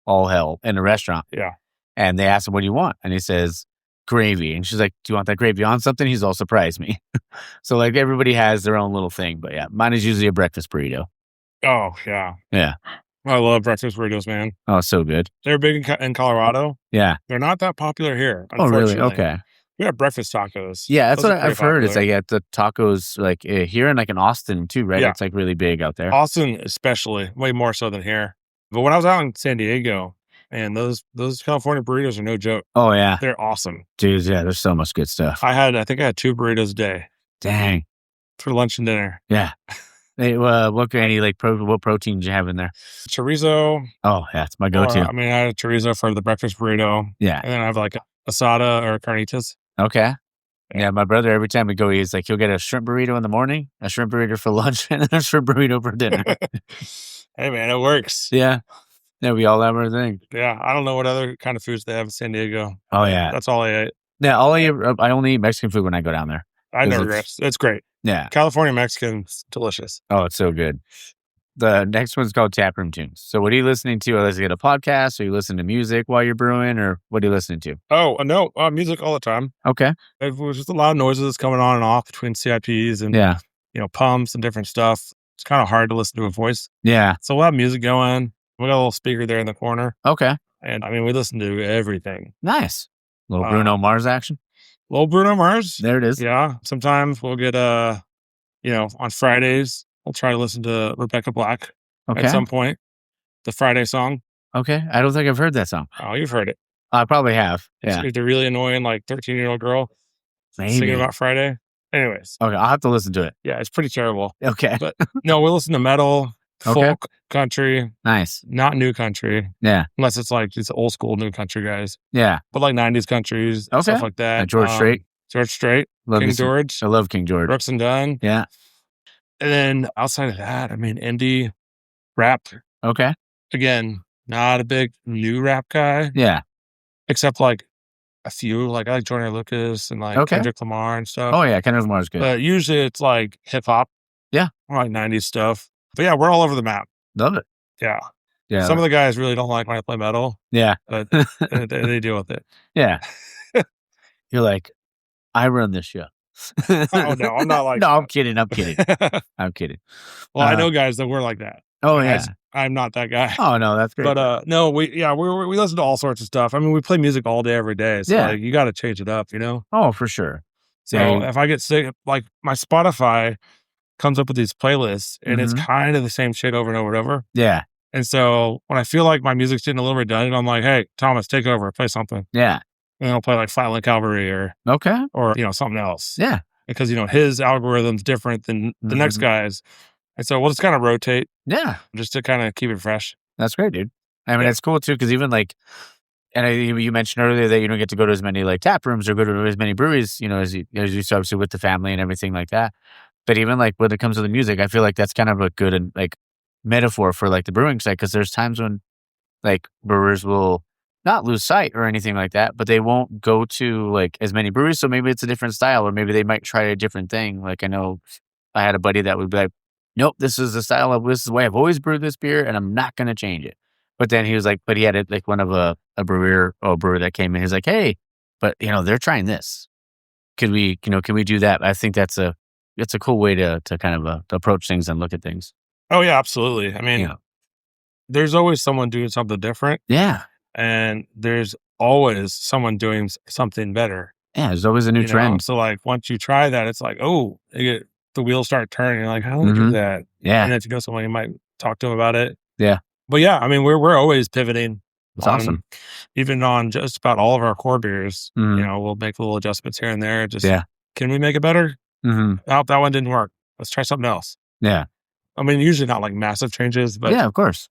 all hell in a restaurant. Yeah. And they ask him, what do you want? And he says, gravy. And she's like, do you want that gravy on something? He's all surprised me. So everybody has their own little thing. But yeah, mine is usually a breakfast burrito. Oh, yeah. Yeah. I love breakfast burritos, man. Oh, so good. They're big in Colorado. Yeah. They're not that popular here, Oh, really? unfortunately. Okay. We have breakfast tacos. Yeah, that's Those what are I've pretty heard. It's popular. at the tacos, here and in Austin too, right? Yeah. It's really big out there. Austin especially, way more so than here. But when I was out in San Diego, And those California burritos are no joke. Oh yeah, They're awesome. dude. Yeah, there's so much good stuff. I think I had 2 burritos a day Dang. for lunch and dinner. Yeah. Hey, what protein did you have in there? Chorizo. Oh yeah, it's my go-to. I had a chorizo for the breakfast burrito. Yeah. And then I have like asada or carnitas. Okay. Yeah, my brother, every time we go, he's like, he'll get a shrimp burrito in the morning, a shrimp burrito for lunch, and then a shrimp burrito for dinner. Hey, man, it works. Yeah. Yeah, we all have our thing. Yeah, I don't know what other kind of foods they have in San Diego. Oh, yeah. That's all I ate. Yeah, I only eat Mexican food when I go down there. I know it's great. Yeah. California Mexican's delicious. Oh, it's so good. The next one's called Taproom Tunes. So what are you listening to? Are you listening to a podcast? Are you listening to music while you're brewing? Or what are you listening to? Oh, no, music all the time. Okay. It was just a lot of noises coming on and off between CIPs and, pumps and different stuff. It's kind of hard to listen to a voice. Yeah. So we'll have music going. We got a little speaker there in the corner. Okay. And we listen to everything. Nice. Little Bruno Mars action. Little Bruno Mars. There it is. Yeah. Sometimes we'll get, on Fridays, we'll try to listen to Rebecca Black at some point. The Friday song. Okay. I don't think I've heard that song. Oh, you've heard it. I probably have. Yeah. It's a really annoying, 13-year-old girl singing about Friday. Anyways. Okay. I'll have to listen to it. Yeah. It's pretty terrible. Okay. But no, we listen to metal, folk, country. Nice. Not new country. Yeah. Unless it's these old school new country guys. Yeah. But 90s countries, stuff like that. George Strait. George Strait. King George. I love King George. Brooks and Dunn. Yeah. And then outside of that, indie, rap. Okay. Again, not a big new rap guy. Yeah. Except a few. I like Jordan Lucas and Kendrick Lamar and stuff. Oh yeah, Kendrick Lamar's good. But usually it's hip hop. Yeah. Or 90s stuff. But yeah, we're all over the map. Love it. Yeah. Yeah. Some of the guys really don't like when I play metal. Yeah. But they deal with it. Yeah. You're like, I run this show. Oh no, I'm not like no, that. I'm kidding. I'm kidding. Well, I know guys that were like that. Oh yeah. I'm not that guy. Oh no, that's great. But no, we listen to all sorts of stuff. We play music all day, every day. So you got to change it up, Oh, for sure. So if I get sick, my Spotify comes up with these playlists, and it's kind of the same shit over and over and over. Yeah. And so when I feel like my music's getting a little redundant, I'm like, hey, Thomas, take over, play something. Yeah. And I'll play Flatland Cavalry or something else. Yeah. Because his algorithm's different than the next guy's. And so we'll just kind of rotate. Yeah. Just to kind of keep it fresh. That's great, dude. It's cool too, because even you mentioned earlier that you don't get to go to as many tap rooms or go to as many breweries, as you obviously with the family and everything like that. But even when it comes to the music, I feel like that's kind of a good metaphor for the brewing side, because there's times when brewers will not lose sight or anything like that, but they won't go to as many breweries. So maybe it's a different style, or maybe they might try a different thing. I know I had a buddy that would be like, nope, this is the way I've always brewed this beer, and I'm not going to change it. But then he was but he had it one of a brewer that came in. He's like, hey, but they're trying this. Can we do that? I think it's a cool way to kind of to approach things and look at things. Oh yeah, absolutely. There's always someone doing something different. Yeah. And there's always someone doing something better. Yeah, there's always a new trend. So once you try that, it's the wheels start turning. You're like, how do we do that? Yeah. And if you know someone, you might talk to them about it. Yeah. But yeah, we're always pivoting. That's awesome. Even on just about all of our core beers, we'll make little adjustments here and there. Can we make it better? Oh, that one didn't work. Let's try something else. Yeah. Usually not massive changes, but yeah, of course.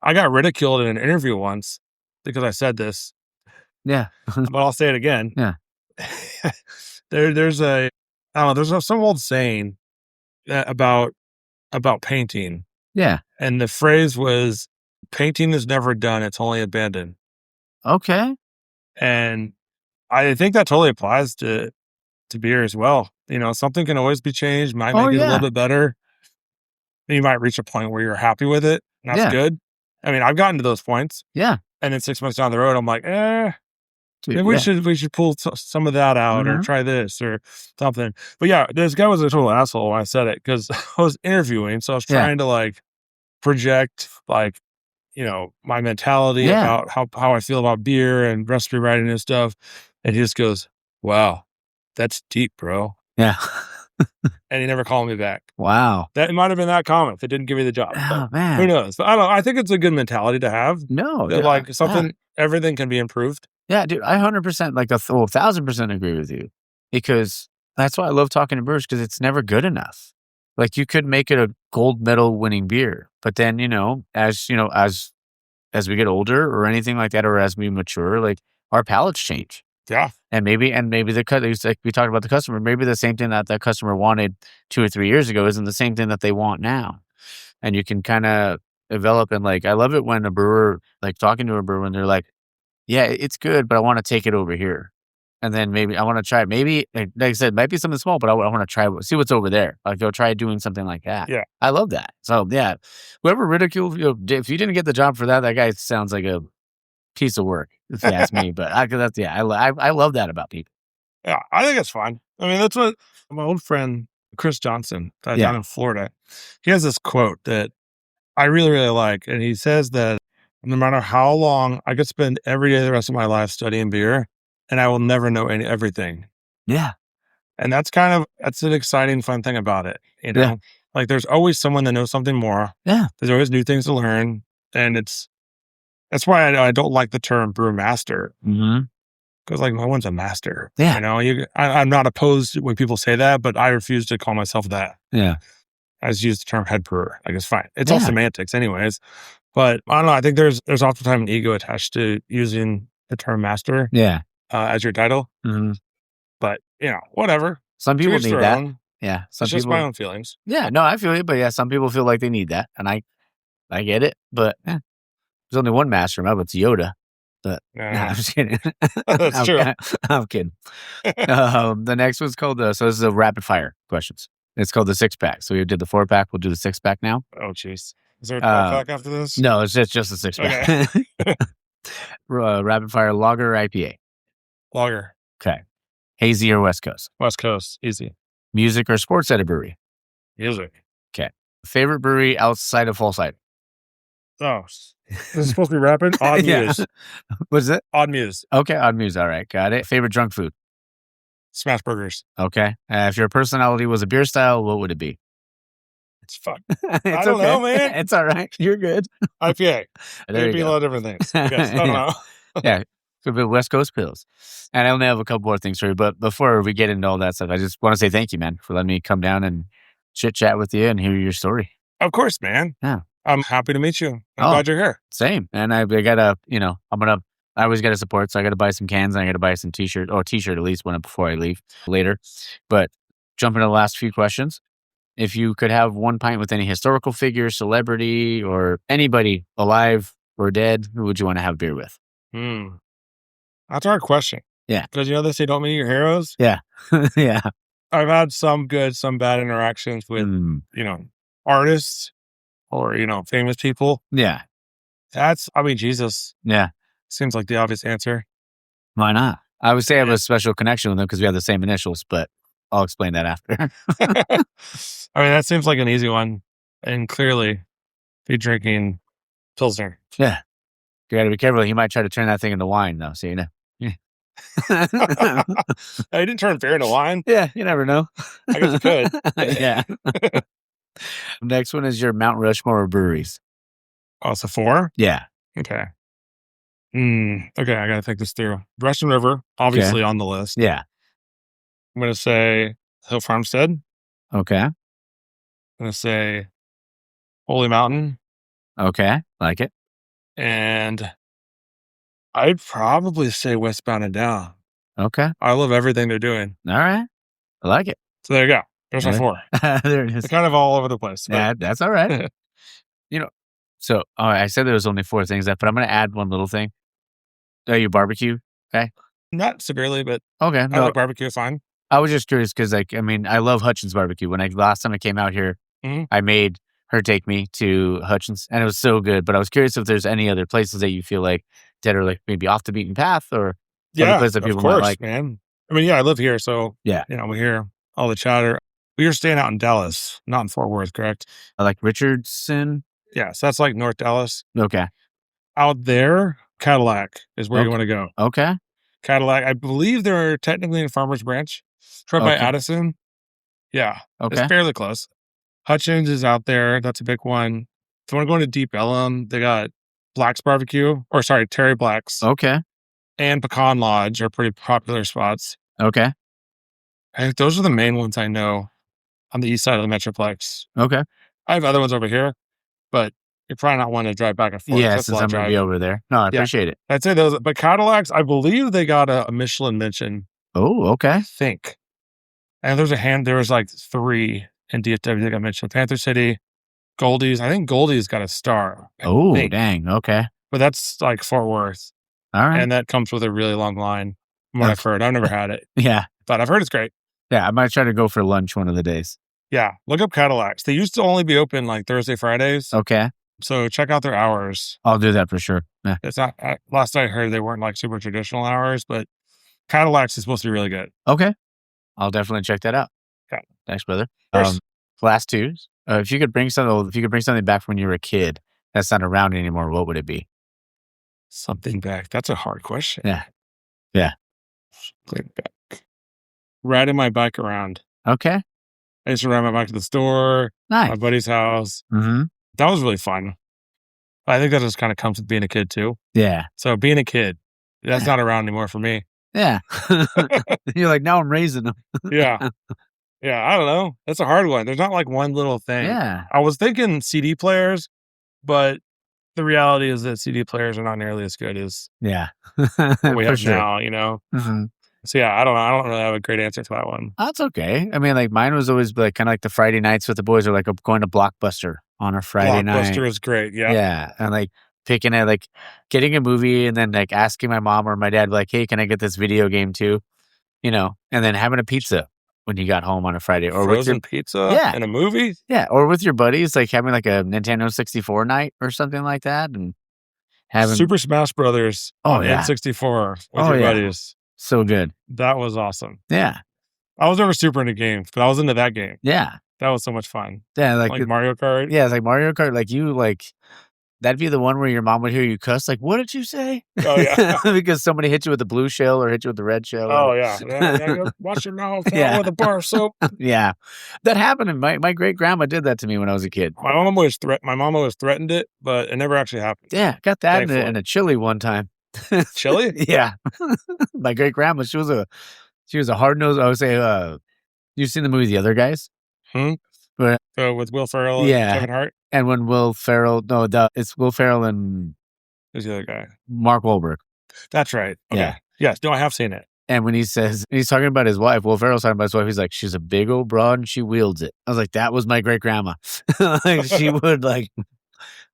I got ridiculed in an interview once because I said this. Yeah. But I'll say it again. Yeah. There's some old saying about painting. Yeah. And the phrase was, painting is never done, it's only abandoned. Okay. And I think that totally applies to beer as well. Something can always be changed, might make it a little bit better. You might reach a point where you're happy with it. And that's good. I've gotten to those points. Yeah. And then 6 months down the road, I'm like, maybe we should pull some of that out or try this or something. But yeah, this guy was a total asshole when I said it, because I was interviewing. So I was trying to project my mentality about how I feel about beer and recipe writing and stuff. And he just goes, wow, that's deep, bro. Yeah. and he never called me back. Wow. That might have been that common if they didn't give me the job. Oh, Who man. knows? I don't know. I think it's a good mentality to have. No. That, dude, like, everything can be improved. Yeah, dude, I 100%, like 1,000% agree with you, because that's why I love talking to brewers, because it's never good enough. Like, you could make it a gold medal winning beer, but then, as we get older or anything like that, or as we mature, like, our palates change. Yeah. And maybe like we talked about the customer, maybe the same thing that customer wanted 2 or 3 years ago isn't the same thing that they want now. And you can kind of develop, and like, I love it when a brewer, like talking to a brewer, and they're like, yeah, it's good, but I want to take it over here. And then maybe I want to try it. Maybe, like I said, might be something small, but I want to try, see what's over there. Like, go try doing something like that. Yeah. I love that. So, yeah, whoever ridiculed you, if you didn't get the job for that, that guy sounds like a piece of work, if you ask me. But I love that about people. Yeah, I think it's fun. I mean, that's what my old friend, Chris Johnson, down in Florida, he has this quote that I really, really like. And he says that no matter how long, I could spend every day the rest of my life studying beer, and I will never know everything. Yeah. And that's an exciting, fun thing about it. Yeah. Like, there's always someone that knows something more. Yeah. There's always new things to learn. And that's why I don't like the term brew master. Mm-hmm. Because, like, no one's a master. Yeah. I'm not opposed when people say that, but I refuse to call myself that. Yeah. I just use the term head brewer. Like, it's fine. It's all semantics anyways. But I don't know. I think there's oftentimes an ego attached to using the term master. Yeah. As your title. Mm-hmm. But, whatever. Some people need that. Own. Yeah. It's just my own feelings. Yeah. No, I feel it. But yeah, some people feel like they need that. And I get it. But there's only one master. It's Yoda. But no, I'm just kidding. That's true. I'm kidding. The next one's called so this is a rapid fire questions. It's called the 6-pack. So we did the 4-pack. We'll do the 6-pack now. Oh, jeez. Is there a 12-pack after this? No, it's just a 6-pack. Okay. Rapid fire lager or IPA? Lager. Okay. Hazy or West Coast? West Coast. Easy. Music or sports at a brewery? Music. Okay. Favorite brewery outside of Full Cider? Oh, this is supposed to be rapid? Odd Muse. What's it? Odd Muse. Okay, Odd Muse. All right, got it. Favorite drunk food? Smash burgers. Okay. If your personality was a beer style, what would it be? It's fuck. I don't know, man. It's all right. You're good. IPA. There It'd be a lot of different things. I don't know. Yeah. Could be West Coast pills. And I only have a couple more things for you. But before we get into all that stuff, I just want to say thank you, man, for letting me come down and chit chat with you and hear your story. Of course, man. Yeah. I'm happy to meet you. I'm glad you're here. Same. And I gotta, I always gotta support. So I gotta buy some cans and I gotta buy some t-shirt at least before I leave later. But jumping to the last few questions. If you could have one pint with any historical figure, celebrity, or anybody alive or dead, who would you want to have beer with? That's a hard question. Yeah. Because they say don't meet your heroes. Yeah. Yeah. I've had some good, some bad interactions with, artists or, famous people. Yeah. Jesus. Yeah. Seems like the obvious answer. Why not? I would say I have a special connection with them because we have the same initials, but I'll explain that after. That seems like an easy one. And clearly, be drinking pilsner. Yeah. You got to be careful. He might try to turn that thing into wine, though. So, He didn't turn beer into wine. Yeah, you never know. I guess it could. Yeah. Next one is your Mount Rushmore of breweries. Oh, so 4? Yeah. Okay. Okay, I got to think this through. Russian River, obviously on the list. Yeah. I'm going to say Hill Farmstead. Okay. I'm going to say Holy Mountain. Okay. Like it. And I'd probably say Westbound and Down. Okay. I love everything they're doing. All right. I like it. So there you go. There's my 4. There it is. They're kind of all over the place. Yeah, that's all right. So I said there was only 4 things, but I'm going to add one little thing. You barbecue? Okay. Not severely, but okay. I like barbecue fine. I was just curious because, I love Hutchins barbecue. When last time I came out here, I made her take me to Hutchins, and it was so good. But I was curious if there's any other places that you feel like that are like maybe off the beaten path, or other places that people might like. Man. I live here, so yeah, we hear all the chatter. We were staying out in Dallas, not in Fort Worth, correct? I like Richardson. Yeah, so that's like North Dallas. Okay. Out there, Cadillac is where you want to go. Okay. Cadillac, I believe they're technically in Farmers Branch. It's right by Addison. Yeah. Okay. It's fairly close. Hutchins is out there. That's a big one. If you want to go into Deep Ellum, they got Black's Barbecue, Terry Black's Okay. and Pecan Lodge are pretty popular spots. Okay. I think those are the main ones I know on the east side of the Metroplex. Okay. I have other ones over here, but you're probably not wanting to drive back and forth. Yeah, That's a since lot I'm of going to be driving. over there. No, I appreciate it. I'd say those, but Cadillacs, I believe they got a Michelin mention. Oh, I okay. think. And there was like 3 in DFW that got mentioned. Panther City, Goldie's. I think Goldie's got a star. Oh, dang. Okay. But that's like Fort Worth. All right. And that comes with a really long line from what I've heard. I've never had it, Yeah. but I've heard it's great. Yeah, I might try to go for lunch one of the days. Yeah. Look up Cadillacs. They used to only be open like Thursday, Fridays. Okay. So check out their hours. I'll do that for sure. Yeah. It's not, last I heard, they weren't like super traditional hours, but Cadillacs is supposed to be really good. Okay. I'll definitely check that out. Okay. Thanks, brother. Of course. Last twos. If you could bring something back from when you were a kid that's not around anymore, what would it be? Something back. That's a hard question. Yeah. Yeah. Something back. Riding my bike around. Okay. I used to ride my bike to the store, my Nice. buddy's house. Mm-hmm. That was really fun. I think that just kind of comes with being a kid too. Yeah. So being a kid, that's Yeah. not around anymore for me. Yeah. You're like, now I'm raising them. Yeah. Yeah. I don't know. That's a hard one. There's not like one little thing. Yeah. I was thinking CD players, but the reality is that CD players are not nearly as good as Yeah. what we For have sure. now, you know? Mhm. So yeah, I don't know. I don't really have a great answer to that one. That's okay. I mean, like mine was always like kind of like the Friday nights with the boys, or like going to Blockbuster on a Friday night. Blockbuster is great. Yeah. Yeah. And like picking it, like getting a movie and then like asking my mom or my dad, like, hey, can I get this video game too? You know, and then having a pizza when you got home on a Friday, or Frozen with pizza Yeah. and a movie. yeah, or with your buddies, like having like a Nintendo 64 night or something like that, and having Super Smash Brothers Oh, on yeah. N64 with Oh, your yeah. buddies. so good. That was awesome. Yeah. I was never super into games, but I was into that game. Yeah. That was so much fun. Yeah. Like Mario Kart. Yeah, it's like Mario Kart. Like you, like that'd be the one where your mom would hear you cuss. Like, what did you say? Oh, yeah. Because somebody hit you with the blue shell or hit you with the red shell. Oh, yeah. Yeah, wash your mouth out Yeah. with a bar of soap. Yeah, that happened. And my great grandma did that to me when I was a kid. My mom always threatened it, but it never actually happened. Yeah, got that in Thankfully. a chili one time. Chili? Yeah, my great grandma. She was a hard nosed. I would say. You've seen the movie The Other Guys? Hmm? But So with Will Ferrell and Yeah. Kevin Hart? and when it's Will Ferrell and Who's the other guy? Mark Wahlberg. That's right. Okay. Yeah. Yes. No, I have seen it. And when he's talking about his wife, Will Ferrell's talking about his wife, he's like, she's a big old broad and she wields it. I was like, that was my great grandma. Like she would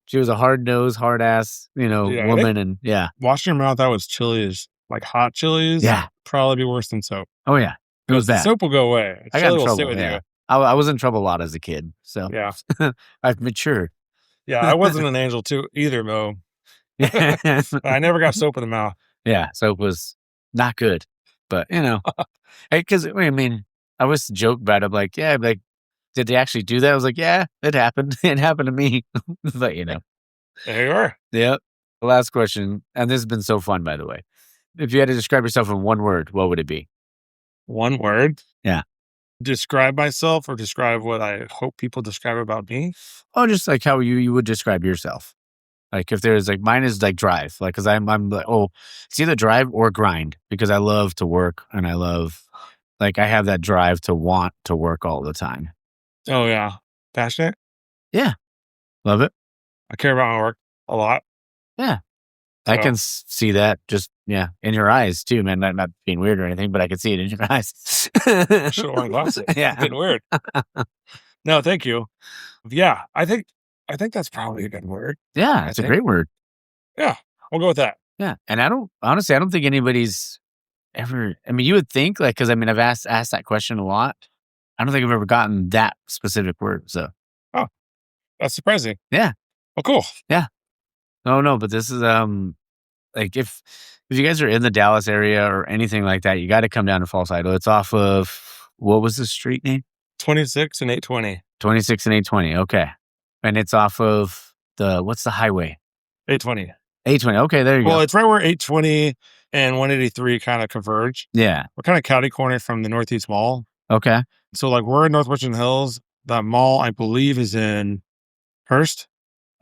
she was a hard nosed, hard ass, Yeah, I woman. And yeah. Washing your mouth out with chilies, like hot chilies, Yeah. probably be worse than soap. Oh yeah. It was The bad. soap will go away. I got Chili in will trouble. sit with Yeah. you. I was in trouble a lot as a kid. So Yeah. I've matured. Yeah. I wasn't an angel too either, Mo. I never got soap in the mouth. Yeah. So it was not good. But, because I mean, I always joke about it. I'm like, yeah, like, did they actually do that? I was like, yeah, it happened. It happened to me. But, There you are. yeah. The last question, and this has been so fun, by the way. If you had to describe yourself in one word, what would it be? One word. Yeah. Describe myself or describe what I hope people describe about me. Oh, just like how you would describe yourself. Like if there's like, mine is like drive, like, cause I'm like, it's either drive or grind, because I love to work and I love, like, I have that drive to want to work all the time. Oh yeah. Passionate. Love it. I care about my work a lot. Yeah. I So- can see that just, in your eyes too, man. Not being weird or anything, but I can see it in your eyes. I should have worn glasses. Yeah. It's getting weird. No, thank you. Yeah. I think that's probably a good word. Yeah. I It's a think. great word. Yeah. We'll go with that. Yeah. And I don't think anybody's ever, I mean, you would think like, cause I mean, I've asked that question a lot. I don't think I've ever gotten that specific word. So That's surprising. Yeah. Well, cool. no, but this is, like if you guys are in the Dallas area or anything like that, you got to come down to False Idol. It's off of, what was the street name? 26 and 820. 26 and 820. Okay. And it's off of what's the highway? 820. 820. Okay, there you Well, go. it's right where 820 and 183 kind of converge. Yeah. We're kind of catty corner from the Northeast Mall. Okay. So like we're in North Richland Hills. That mall, I believe, is in Hearst.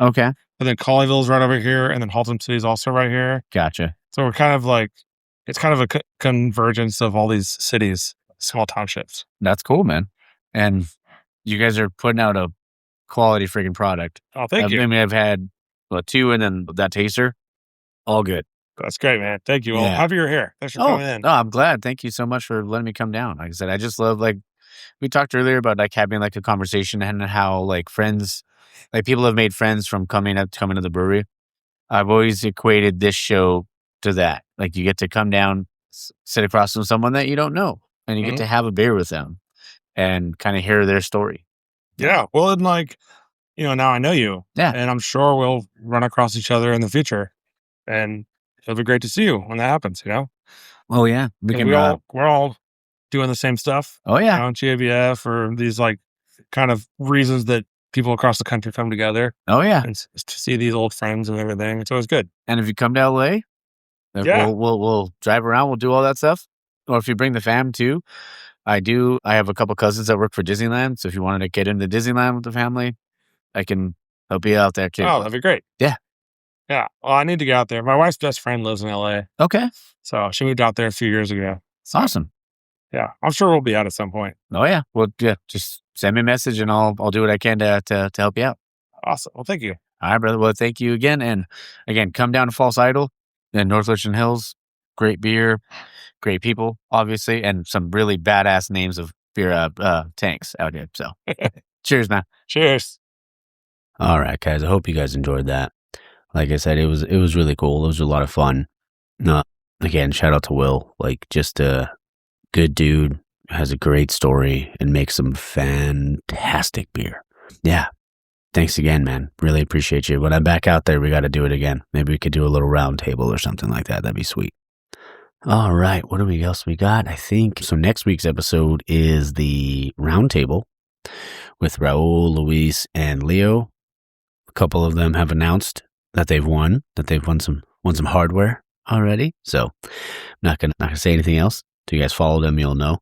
Okay. And then Colleyville's right over here. And then Haltom City is also right here. Gotcha. So we're kind of like, it's kind of a convergence of all these cities, small townships. That's cool, man. And you guys are putting out a quality freaking product. Oh, thank you. I mean, I've had 2 and then that taster. All good. That's great, man. Thank you. Well, Yeah. happy you're here. Thanks for coming in. No, I'm glad. Thank you so much for letting me come down. Like I said, I just love, like, we talked earlier about like having like a conversation and how like friends, like people have made friends from coming to the brewery. I've always equated this show to that. Like you get to come down, sit across from someone that you don't know, and you get to have a beer with them and kind of hear their story. Yeah. Well, and like, now I know you. Yeah. And I'm sure we'll run across each other in the future. And it'll be great to see you when that happens, Oh yeah. We're all doing the same stuff. Oh yeah. GABF or these like kind of reasons that people across the country come together. Oh yeah. And to see these old friends and everything. It's always good. And if you come to LA, we'll drive around, we'll do all that stuff. Or if you bring the fam too, I have a couple cousins that work for Disneyland. So if you wanted to get into Disneyland with the family, I can help you out there too. Oh, that'd be great. Yeah. Yeah. Well, I need to get out there. My wife's best friend lives in LA. Okay. So she moved out there a few years ago. So, awesome. Yeah. I'm sure we'll be out at some point. Oh yeah. Well, yeah, just send me a message and I'll do what I can to help you out. Awesome. Well, thank you. All right, brother. Well, thank you again. And again, come down to False Idol in North Richland Hills. Great beer, great people, obviously, and some really badass names of beer tanks out here. So cheers, man. Cheers. All right, guys. I hope you guys enjoyed that. Like I said, it was really cool. It was a lot of fun. Again, shout out to Will. Like, just a good dude, has a great story, and makes some fantastic beer. Yeah. Thanks again, man. Really appreciate you. When I'm back out there, we got to do it again. Maybe we could do a little round table or something like that. That'd be sweet. All right. What else we got? I think so. Next week's episode is the round table with Raul, Luis, and Leo. A couple of them have announced that they've won some hardware already. So I'm not gonna say anything else. If you guys follow them, you'll know.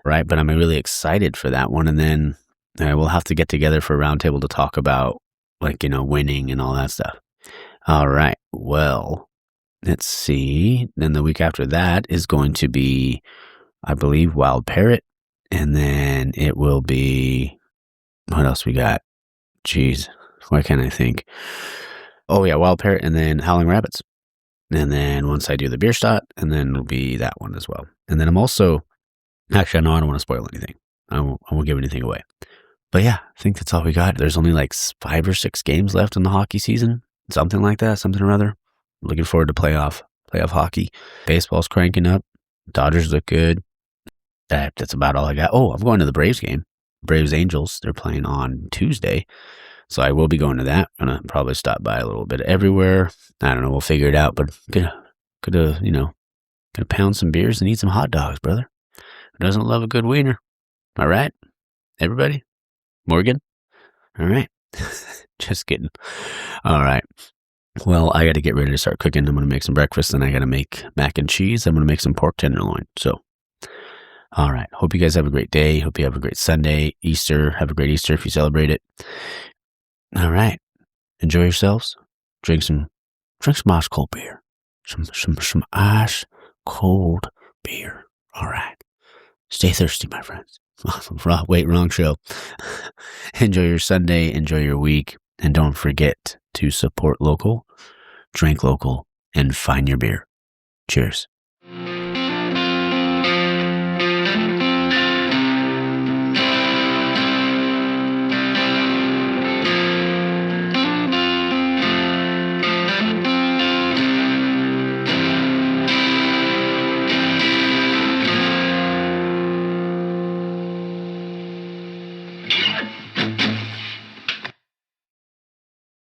Right. But I'm really excited for that one. And then we'll have to get together for a roundtable to talk about, like, winning and all that stuff. All right. Well, let's see. Then the week after that is going to be, I believe, Wild Parrot. And then it will be, what else we got? Jeez, why can't I think? Oh, yeah, Wild Parrot and then Howling Rabbits. And then once I do the beer stot, and then it'll be that one as well. And then I'm also, actually, I don't want to spoil anything. I won't give anything away. But yeah, I think that's all we got. There's only like 5 or 6 games left in the hockey season. Something like that, something or other. Looking forward to playoff hockey. Baseball's cranking up. Dodgers look good. That's about all I got. Oh, I'm going to the Braves game. Braves Angels. They're playing on Tuesday. So I will be going to that. I'm going to probably stop by a little bit everywhere. I don't know. We'll figure it out. But gonna pound some beers and eat some hot dogs, brother. Who doesn't love a good wiener? All right, everybody? Morgan? All right. Just kidding. All right. Well, I got to get ready to start cooking. I'm going to make some breakfast, and I got to make mac and cheese. I'm going to make some pork tenderloin. So, all right. Hope you guys have a great day. Hope you have a great Sunday, Easter. Have a great Easter if you celebrate it. All right. Enjoy yourselves. Drink some ice cold beer. Some ice cold beer. All right. Stay thirsty, my friends. Wait, wrong show. Enjoy your Sunday. Enjoy your week. And don't forget to support local, drink local, and find your beer. Cheers.